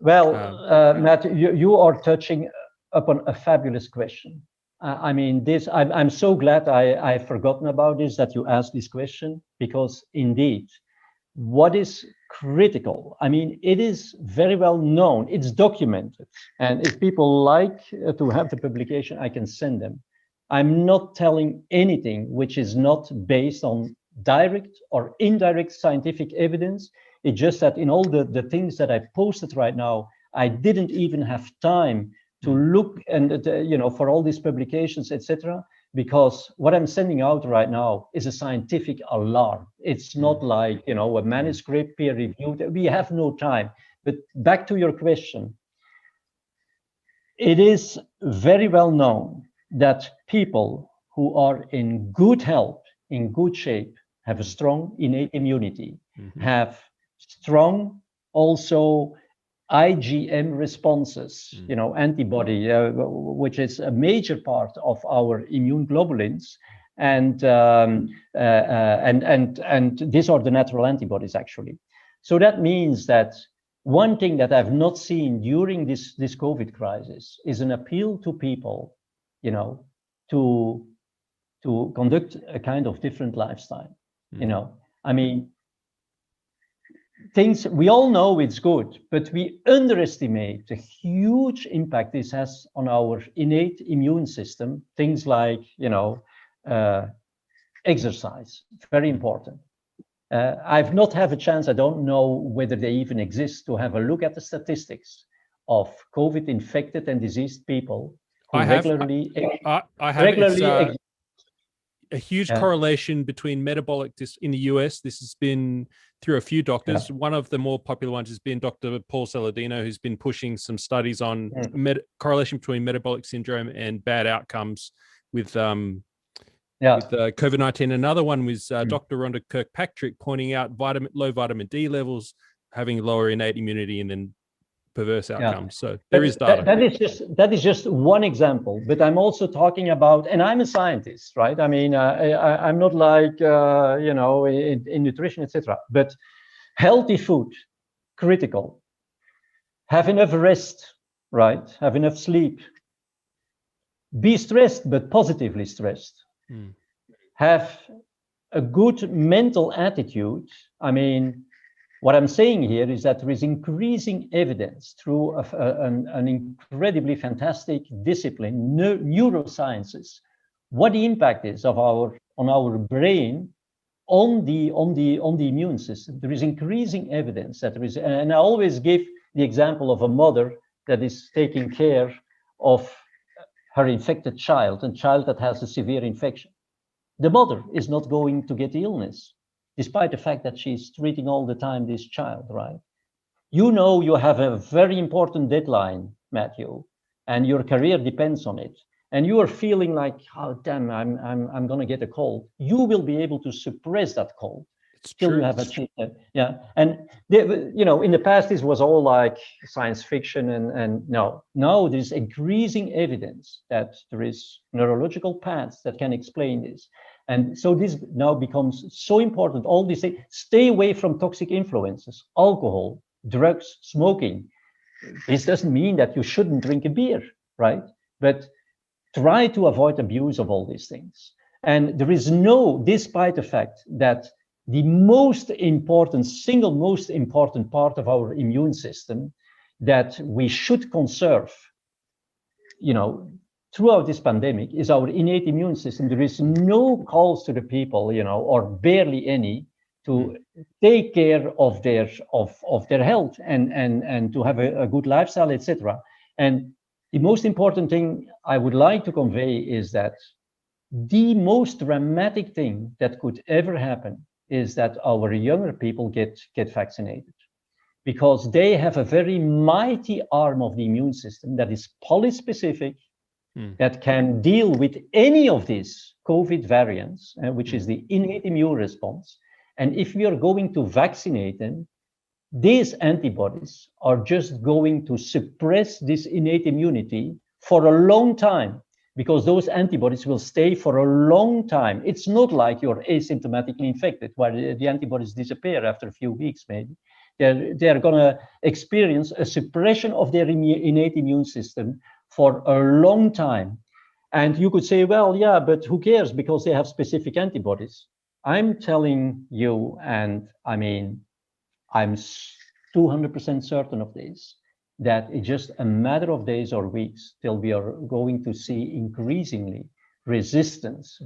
Speaker 2: Well, Matt, you are touching upon a fabulous question. I mean, I'm so glad I've forgotten about this, that you asked this question, because indeed, what is critical, I mean, it is very well known, it's documented. And if people like to have the publication, I can send them. I'm not telling anything which is not based on direct or indirect scientific evidence. It's just that in all the things that I posted right now, I didn't even have time to look and for all these publications, etc. Because what I'm sending out right now is a scientific alarm. It's not like a manuscript peer reviewed. We have no time. But back to your question, it is very well known that people who are in good health, in good shape, have a strong innate immunity, have strong also IgM responses, antibody, which is a major part of our immune globulins, and these are the natural antibodies actually. So that means that one thing that I've not seen during this COVID crisis is an appeal to people, to conduct a kind of different lifestyle. I mean, things we all know it's good, but we underestimate the huge impact this has on our innate immune system. Things like exercise, very important. I've not had a chance, I don't know whether they even exist, to have a look at the statistics of COVID infected and diseased people who
Speaker 1: I have a huge correlation between metabolic in the US. This has been through a few doctors. One of the more popular ones has been Dr. Paul Saladino, who's been pushing some studies on correlation between metabolic syndrome and bad outcomes COVID-19. Another one was Dr. Rhonda Kirkpatrick pointing out low vitamin D levels having lower innate immunity and then perverse outcomes. So there is data.
Speaker 2: That is just one example, but I'm also talking about, and I'm a scientist, right? I mean, I'm not like in nutrition, etc. But healthy food, critical. Have enough rest, right? Have enough sleep. Be stressed, but positively stressed. Have a good mental attitude. I mean, what I'm saying here is that there is increasing evidence through an incredibly fantastic discipline, neurosciences, what the impact is on our brain on the immune system. There is increasing evidence that there is, and I always give the example of a mother that is taking care of her infected child, a child that has a severe infection. The mother is not going to get illness, despite the fact that she's treating all the time this child, right? You know, you have a very important deadline, Matthew, and your career depends on it. And you are feeling like, oh damn, I'm gonna get a cold. You will be able to suppress that cold till you have achieved that. Yeah, and in the past this was all like science fiction, and now there's increasing evidence that there is neurological paths that can explain this. And so this now becomes so important. All these things, stay away from toxic influences, alcohol, drugs, smoking. This doesn't mean that you shouldn't drink a beer, right? But try to avoid abuse of all these things. And there is despite the fact that the single most important part of our immune system that we should conserve, throughout this pandemic is our innate immune system. There is no calls to the people, or barely any, to take care of their health and to have a good lifestyle, etc. And the most important thing I would like to convey is that the most dramatic thing that could ever happen is that our younger people get vaccinated, because they have a very mighty arm of the immune system that is polyspecific, that can deal with any of these COVID variants, which is the innate immune response. And if we are going to vaccinate them, these antibodies are just going to suppress this innate immunity for a long time, because those antibodies will stay for a long time. It's not like you're asymptomatically infected, where the antibodies disappear after a few weeks, maybe. They're going to experience a suppression of their innate immune system for a long time. And you could say, well, yeah, but who cares, because they have specific antibodies. I'm telling you, and I mean, I'm 200% certain of this, that it's just a matter of days or weeks till we are going to see increasingly resistance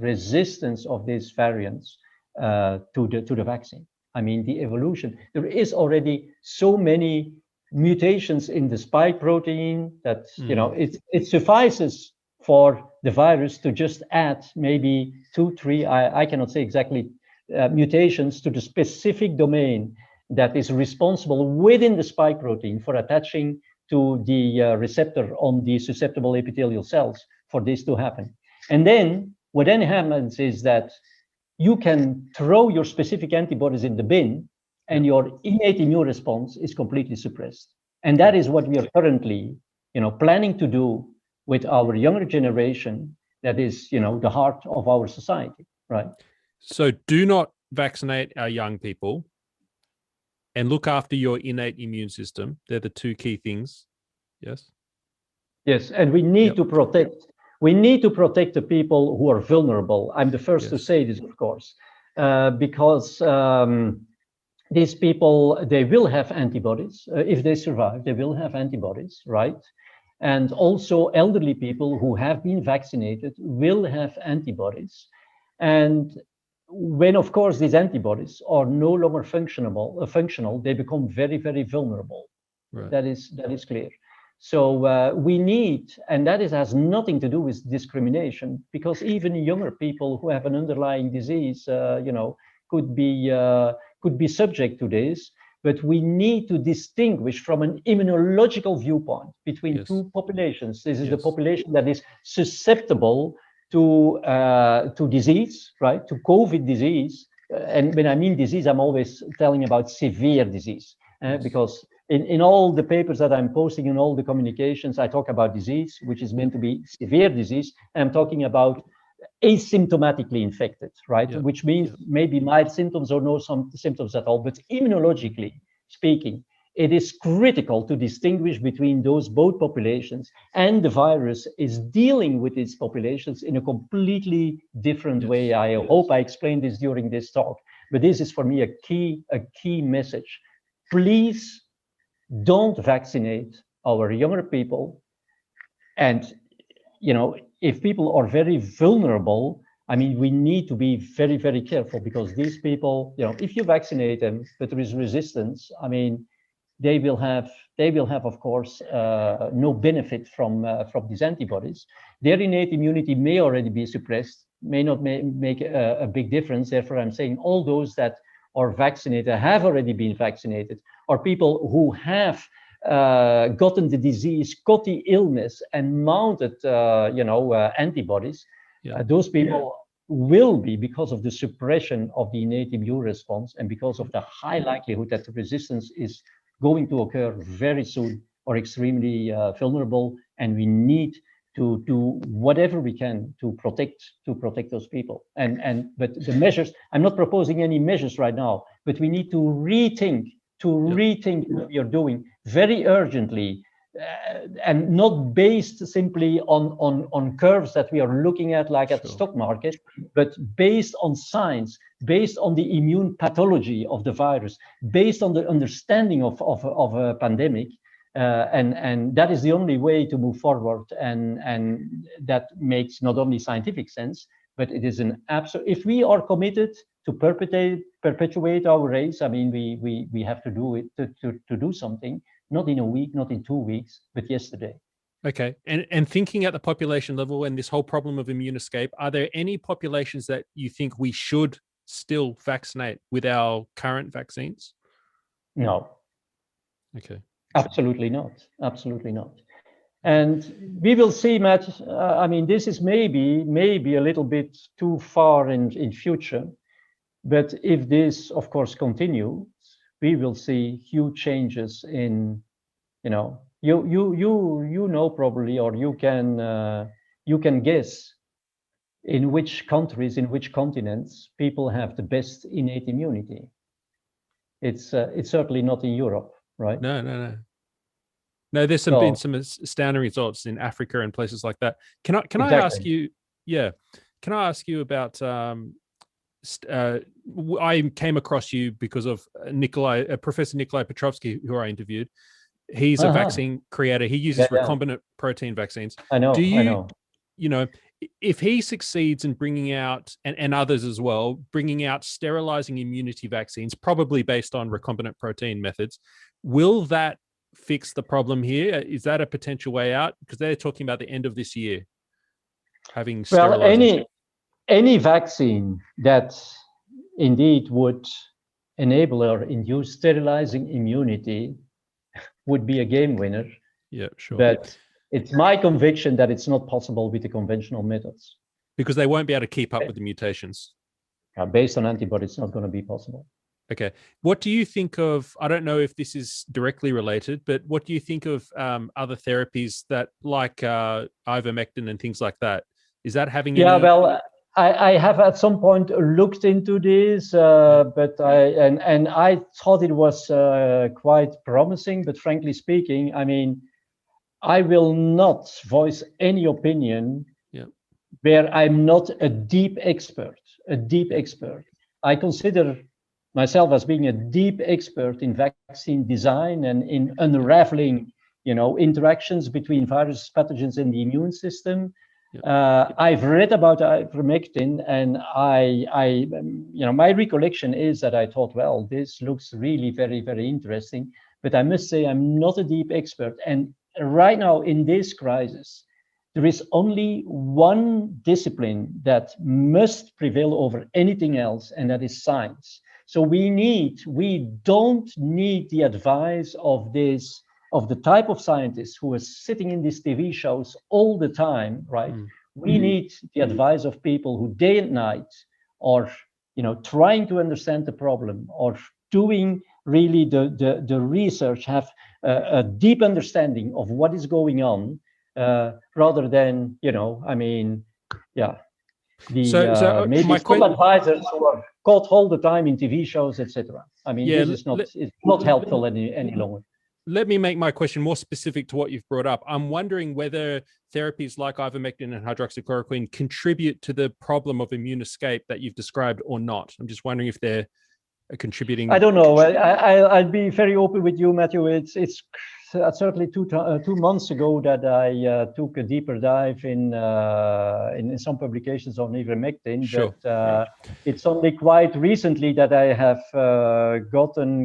Speaker 2: of these variants to the vaccine. I mean, the evolution, there is already so many mutations in the spike protein that, it suffices for the virus to just add maybe 2, 3, I cannot say exactly, mutations to the specific domain that is responsible within the spike protein for attaching to the receptor on the susceptible epithelial cells for this to happen. And then what then happens is that you can throw your specific antibodies in the bin and your innate immune response is completely suppressed. And that is what we are currently, planning to do with our younger generation. That is, the heart of our society, right?
Speaker 1: So do not vaccinate our young people and look after your innate immune system. They're the two key things. Yes.
Speaker 2: Yes, and we need to protect. We need to protect the people who are vulnerable. I'm the first to say this, of course, because these people, they will have antibodies. If they survive, they will have antibodies, right? And also elderly people who have been vaccinated will have antibodies. And when, of course, these antibodies are no longer functional, they become very, very vulnerable. Right. That is clear. So we need, and that has nothing to do with discrimination, because even younger people who have an underlying disease, could be subject to this. But we need to distinguish from an immunological viewpoint between two populations. This is the population that is susceptible to disease, right? To COVID disease. And when I mean disease, I'm always telling about severe disease, because in all the papers that I'm posting in all the communications, I talk about disease, which is meant to be severe disease. And I'm talking about asymptomatically infected, right?
Speaker 1: Yep.
Speaker 2: Which means maybe mild symptoms or no some symptoms at all. But immunologically speaking, it is critical to distinguish between those both populations, and the virus is dealing with these populations in a completely different way. I hope I explained this during this talk, but this is for me a key message. Please don't vaccinate our younger people. And if people are very vulnerable, I mean, we need to be very, very careful, because these people, if you vaccinate them, but there is resistance, I mean, they will have, of course, no benefit from these antibodies. Their innate immunity may already be suppressed, may not make a big difference. Therefore, I'm saying all those that are vaccinated, have already been vaccinated, are people who have gotten the disease, got the illness, and mounted, antibodies. Those people will be, because of the suppression of the innate immune response, and because of the high likelihood that the resistance is going to occur very soon, are extremely vulnerable, and we need to do whatever we can to protect those people. But the measures, I'm not proposing any measures right now, but we need to rethink what we are doing very urgently, and not based simply on curves that we are looking at, like at the stock market, but based on science, based on the immune pathology of the virus, based on the understanding of a pandemic. And that is the only way to move forward. And that makes not only scientific sense, but it is an absolute, if we are committed to perpetuate our race, I mean, we have to do it, to do something, not in a week, not in 2 weeks, but yesterday.
Speaker 1: Okay. And thinking at the population level and this whole problem of immune escape, are there any populations that you think we should still vaccinate with our current vaccines?
Speaker 2: No.
Speaker 1: Okay.
Speaker 2: Absolutely not. Absolutely not. And we will see, Matt. I mean, this is maybe a little bit too far in future, but if this, of course, continues, we will see huge changes in, you know probably, or you can guess in which countries, in which continents people have the best innate immunity. It's certainly not in Europe, right?
Speaker 1: No. There's been some astounding results in Africa and places like that. Can I ask you? Yeah, can I ask you about? I came across you because of Professor Nikolai Petrovsky, who I interviewed. He's a vaccine creator. He uses recombinant protein vaccines.
Speaker 2: I know.
Speaker 1: If he succeeds in bringing out, and others as well, bringing out sterilizing immunity vaccines, probably based on recombinant protein methods, will that fix the problem here? Is that a potential way out? Because they're talking about the end of this year having sterilizing.
Speaker 2: Well, any vaccine that indeed would enable or induce sterilizing immunity would be a game winner.
Speaker 1: Yeah, sure.
Speaker 2: But it's my conviction that it's not possible with the conventional methods.
Speaker 1: Because they won't be able to keep up with the mutations.
Speaker 2: Based on antibodies, it's not going to be possible.
Speaker 1: Okay. What do you think of, I don't know if this is directly related, but what do you think of other therapies that, like ivermectin and things like that? Is that having any...
Speaker 2: well, I have at some point looked into this, but I thought it was quite promising. But frankly speaking, I mean, I will not voice any opinion where I'm not a deep expert. I consider myself as being a deep expert in vaccine design and in unraveling, interactions between virus pathogens and the immune system. I've read about ivermectin, and my recollection is that I thought, well, this looks really very, very interesting. But I must say, I'm not a deep expert. And right now in this crisis, there is only one discipline that must prevail over anything else, and that is science. So we don't need the advice of the type of scientists who are sitting in these TV shows all the time, right? We need the advice of people who day and night are, trying to understand the problem, or doing really the research, have a deep understanding of what is going on, rather than, yeah, maybe
Speaker 1: My
Speaker 2: some advisors who are caught all the time in TV shows, etc. I mean,
Speaker 1: yeah,
Speaker 2: this is not, it's not helpful any longer.
Speaker 1: Let me make my question more specific to what you've brought up. I'm wondering whether therapies like ivermectin and hydroxychloroquine contribute to the problem of immune escape that you've described or not. I'm just wondering if they're contributing.
Speaker 2: I don't know. I'll be very open with you, Matthew. It's certainly 2 months ago that I took a deeper dive in some publications on ivermectin.
Speaker 1: Sure.
Speaker 2: But it's only quite recently that I have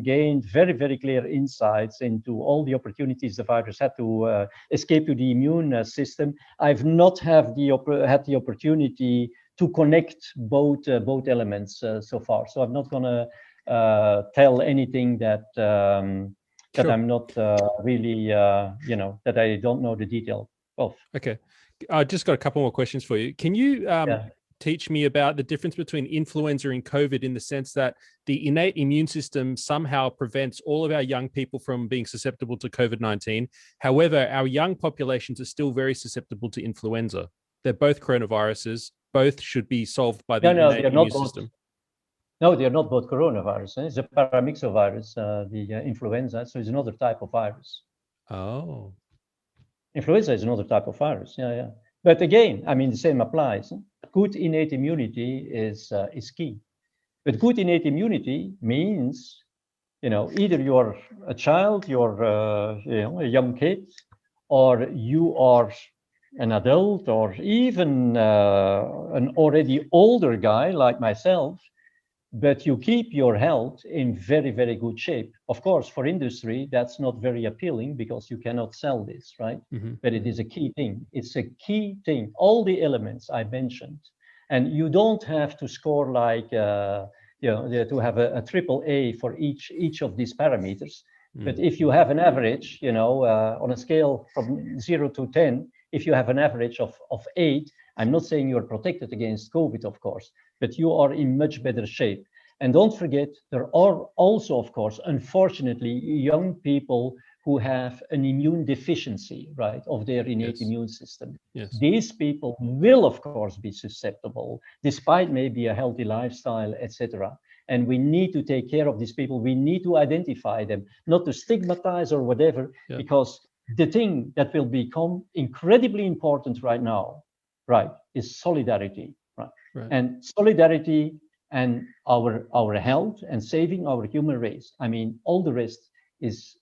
Speaker 2: gained very, very clear insights into all the opportunities the virus had to escape to the immune system. I've not had the opportunity to connect both elements so far. So I'm not going to tell anything that that
Speaker 1: Sure.
Speaker 2: I'm not really, that I don't know the detail of.
Speaker 1: Okay. I just got a couple more questions for you. Can you teach me about the difference between influenza and COVID, in the sense that the innate immune system somehow prevents all of our young people from being susceptible to COVID-19. However, our young populations are still very susceptible to influenza. They're both coronaviruses. Both should be solved by the innate immune system.
Speaker 2: No, they are not both coronavirus. It's a paramyxovirus, the influenza. So it's another type of virus.
Speaker 1: Oh.
Speaker 2: Influenza is another type of virus. Yeah. But again, I mean, the same applies. Good innate immunity is key. But good innate immunity means, either you're a child, you're a young kid, or you are an adult, or even an already older guy like myself, but you keep your health in very, very good shape. Of course, for industry, that's not very appealing because you cannot sell this, right?
Speaker 1: Mm-hmm.
Speaker 2: But it is a key thing. It's a key thing. All the elements I mentioned, and you don't have to score like, to have a triple A for each of these parameters. Mm. But if you have an average, on a scale from 0 to 10, if you have an average of 8, I'm not saying you're protected against COVID, of course, but you are in much better shape. And don't forget, there are also, of course, unfortunately, young people who have an immune deficiency, right, of their innate immune system.
Speaker 1: Yes.
Speaker 2: These people will, of course, be susceptible, despite maybe a healthy lifestyle, etc. And we need to take care of these people. We need to identify them, not to stigmatize or whatever, because the thing that will become incredibly important right now, right, is solidarity, right? And solidarity and our health and saving our human race. I mean, all the rest is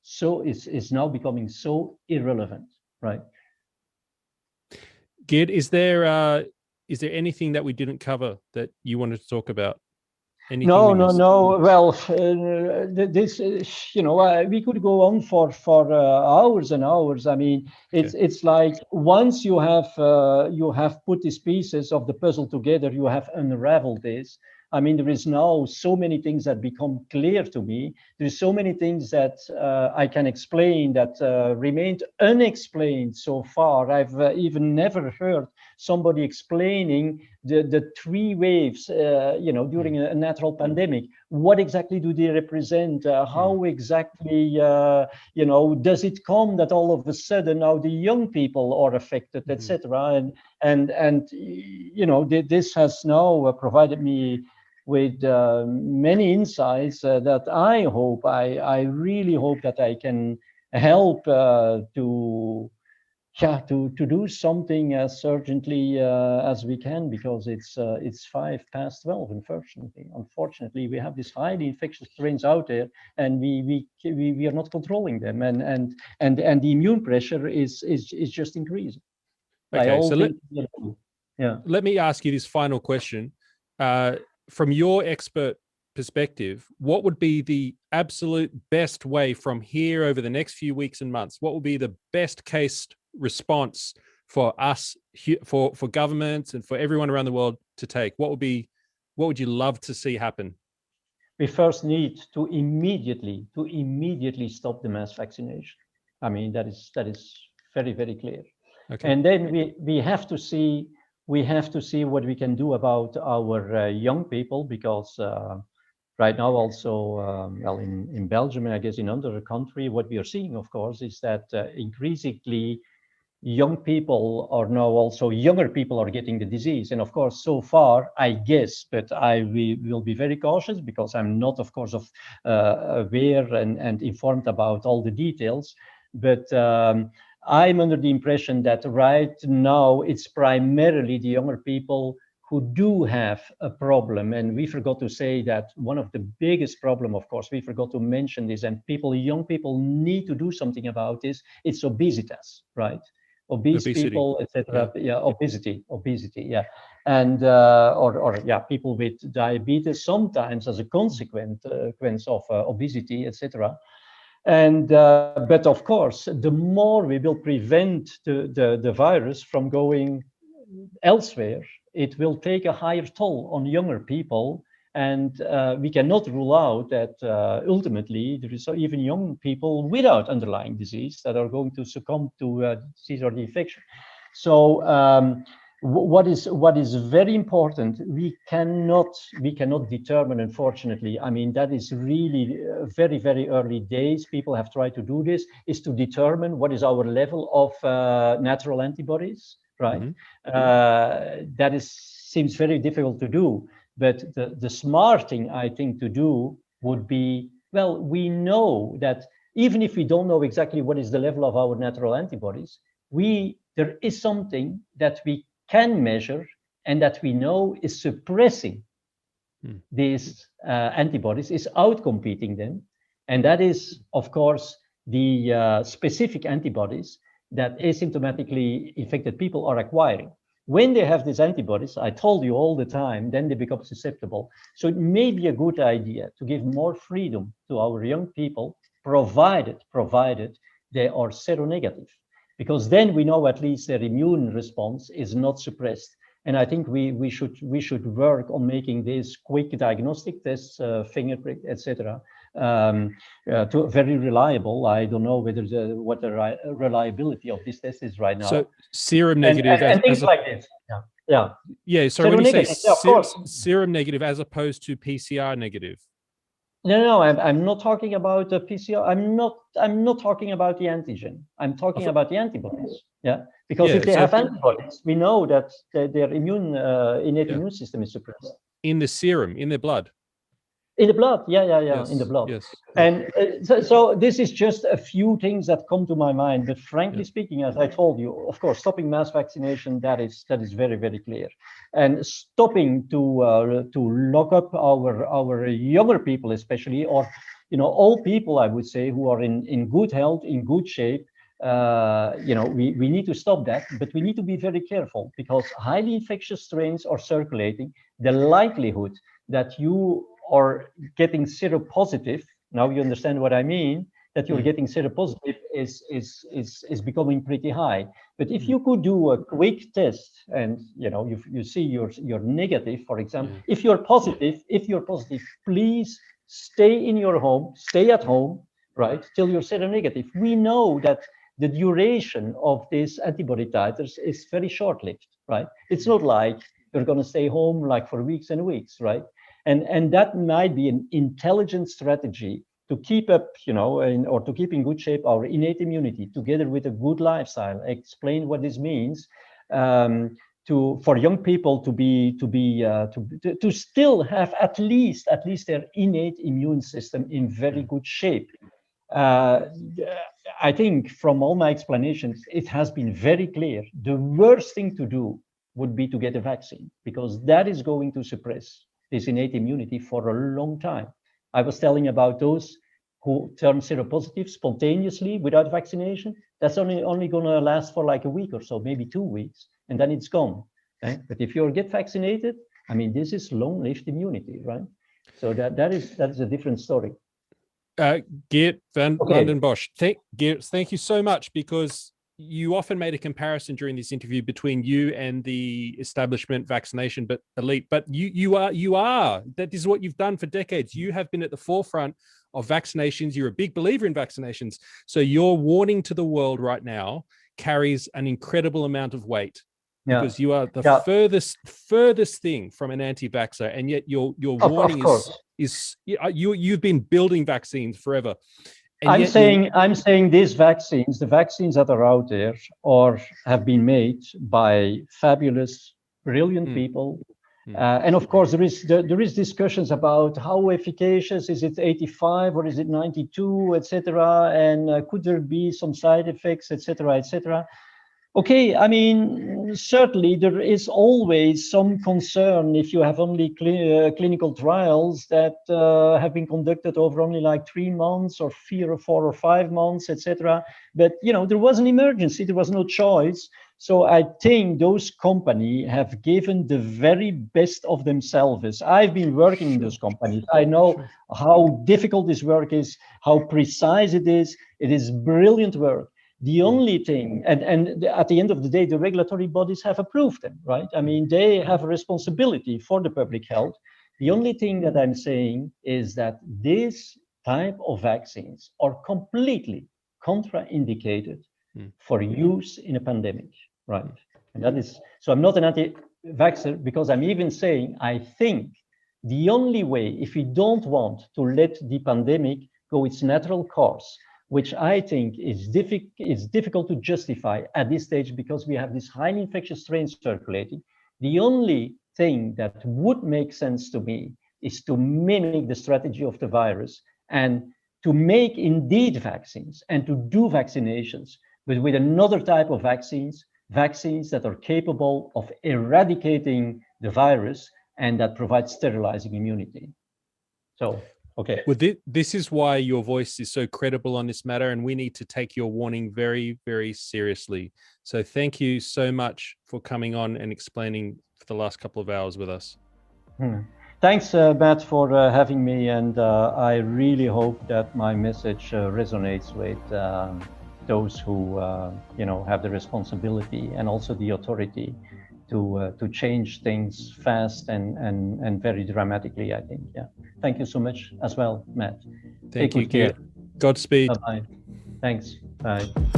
Speaker 2: now becoming so irrelevant, right?
Speaker 1: Gid, is there anything that we didn't cover that you wanted to talk about? Anything
Speaker 2: no. Well, this, we could go on for hours and hours. I mean, it's like once you have put these pieces of the puzzle together, you have unraveled this. I mean, there is now so many things that become clear to me. There's so many things that I can explain that remained unexplained so far. I've even never heard somebody explaining the 3 waves, during a natural pandemic. What exactly do they represent? How exactly, does it come that all of a sudden now the young people are affected, etc. And this has now provided me with many insights that I really hope that I can help to do something as urgently as we can, because it's 12:05. Unfortunately, we have these highly infectious strains out there, and we are not controlling them, and the immune pressure is just increasing.
Speaker 1: Okay, so let me ask you this final question. From your expert perspective, what would be the absolute best way from here over the next few weeks and months? What would be the best case response for us, for governments and for everyone around the world to take? What would you love to see happen?
Speaker 2: We first need to immediately stop the mass vaccination. I mean, that is very, very clear. Okay. And then we have to see we have to see what we can do about our young people, because right now also, well, in Belgium, and I guess in other country, what we are seeing, of course, is that increasingly young people are now also, younger people are getting the disease. And of course, so far, I guess, but we will be very cautious because I'm not, of course, aware and informed about all the details. But I'm under the impression that right now it's primarily the younger people who do have a problem. And we forgot to say that one of the biggest problem, of course, we forgot to mention this, and young people need to do something about this. It's obesitas, right? Obese people, etc. Yeah, obesity. Yeah, and or yeah, people with diabetes sometimes as a consequence of obesity, etc. And but of course, the more we will prevent the virus from going elsewhere, it will take a higher toll on younger people. And we cannot rule out that ultimately there is even young people without underlying disease that are going to succumb to disease or the infection. So what is very important, we cannot determine, unfortunately. I mean, that is really very, very early days. People have tried to do this, is to determine what is our level of natural antibodies, right? That seems very difficult to do. But the smart thing, I think, to do would be, well, we know that even if we don't know exactly what is the level of our natural antibodies, there is something that we can measure and that we know is suppressing these antibodies, is outcompeting them. And that is, of course, the specific antibodies that asymptomatically infected people are acquiring. When they have these antibodies, I told you all the time, then they become susceptible. So it may be a good idea to give more freedom to our young people, provided they are seronegative, because then we know at least their immune response is not suppressed. And I think we should work on making these quick diagnostic tests, fingerprint, etc., to very reliable. I don't know whether what the reliability of this test is right now.
Speaker 1: So serum negative
Speaker 2: and things like this.
Speaker 1: Yeah. So when you say serum negative as opposed to PCR negative.
Speaker 2: No, I'm not talking about the PCR. I'm not talking about the antigen. I'm talking about the antibodies. Yeah, because if they have antibodies, we know that their innate immune system is suppressed.
Speaker 1: In the serum, in their blood.
Speaker 2: In the blood, yeah,
Speaker 1: yes,
Speaker 2: in the blood.
Speaker 1: Yes.
Speaker 2: And so this is just a few things that come to my mind. But frankly speaking, as I told you, of course, stopping mass vaccination, that is very, very clear. And stopping to lock up our younger people, especially, or all people, I would say, who are in good health, in good shape. We need to stop that, but we need to be very careful, because highly infectious strains are circulating. The likelihood that you are getting seropositive, now you understand what I mean, that you're getting seropositive is becoming pretty high. But if you could do a quick test and you see you're negative, for example, if you're positive, please stay in your home, stay at home, right, till you're seronegative. We know that the duration of this antibody titers is very short-lived, right? It's not like you're going to stay home like for weeks and weeks, right? And that might be an intelligent strategy to keep up, or to keep in good shape our innate immunity, together with a good lifestyle. Explain what this means for young people to still have at least their innate immune system in very good shape. I think from all my explanations, it has been very clear. The worst thing to do would be to get a vaccine, because that is going to suppress this innate immunity for a long time. I was telling about those who turn seropositive spontaneously without vaccination. That's only going to last for like a week or so, maybe 2 weeks, and then it's gone. Right? But if you get vaccinated, I mean, this is long-lived immunity, right? So that is a different story.
Speaker 1: Geert van den Bosch, Geert, thank you so much, because you often made a comparison during this interview between you and the establishment vaccination, but elite. But you are that is what you've done for decades. You have been at the forefront of vaccinations. You're a big believer in vaccinations. So your warning to the world right now carries an incredible amount of weight. because you are the
Speaker 2: Yeah.
Speaker 1: furthest thing from an anti-vaxxer, and yet your warning is you've been building vaccines forever. And
Speaker 2: I'm saying these vaccines, the vaccines that are out there, or have been made by fabulous, brilliant people. And of course, there is discussions about how efficacious is it 85 or is it 92, etc. And could there be some side effects, etc., etc. Okay, I mean, certainly there is always some concern if you have only clinical trials that have been conducted over only like 3 months or 4 or 5 months, etc. But, you know, there was an emergency, there was no choice. So I think those companies have given the very best of themselves. I've been working in those companies. I know how difficult this work is, how precise it is. It is brilliant work. The only thing, and at the end of the day, the regulatory bodies have approved them, right? I mean, they have a responsibility for the public health. The only thing that I'm saying is that this type of vaccines are completely contraindicated for use in a pandemic, right? And that is, so I'm not an anti-vaxxer, because I'm even saying, I think the only way, if we don't want to let the pandemic go its natural course, which I think is difficult to justify at this stage because we have this highly infectious strain circulating. The only thing that would make sense to me is to mimic the strategy of the virus and to make indeed vaccines and to do vaccinations, but with another type of vaccines that are capable of eradicating the virus and that provide sterilizing immunity. So, okay.
Speaker 1: Well, this is why your voice is so credible on this matter, and we need to take your warning very, very seriously. So thank you so much for coming on and explaining for the last couple of hours with us.
Speaker 2: Thanks, Matt, for having me, and I really hope that my message resonates with those who you know, have the responsibility and also the authority to change things fast and very dramatically, I think. Yeah. Thank you so much as well, Matt.
Speaker 1: Thank you. Godspeed.
Speaker 2: Bye-bye. Thanks. Bye.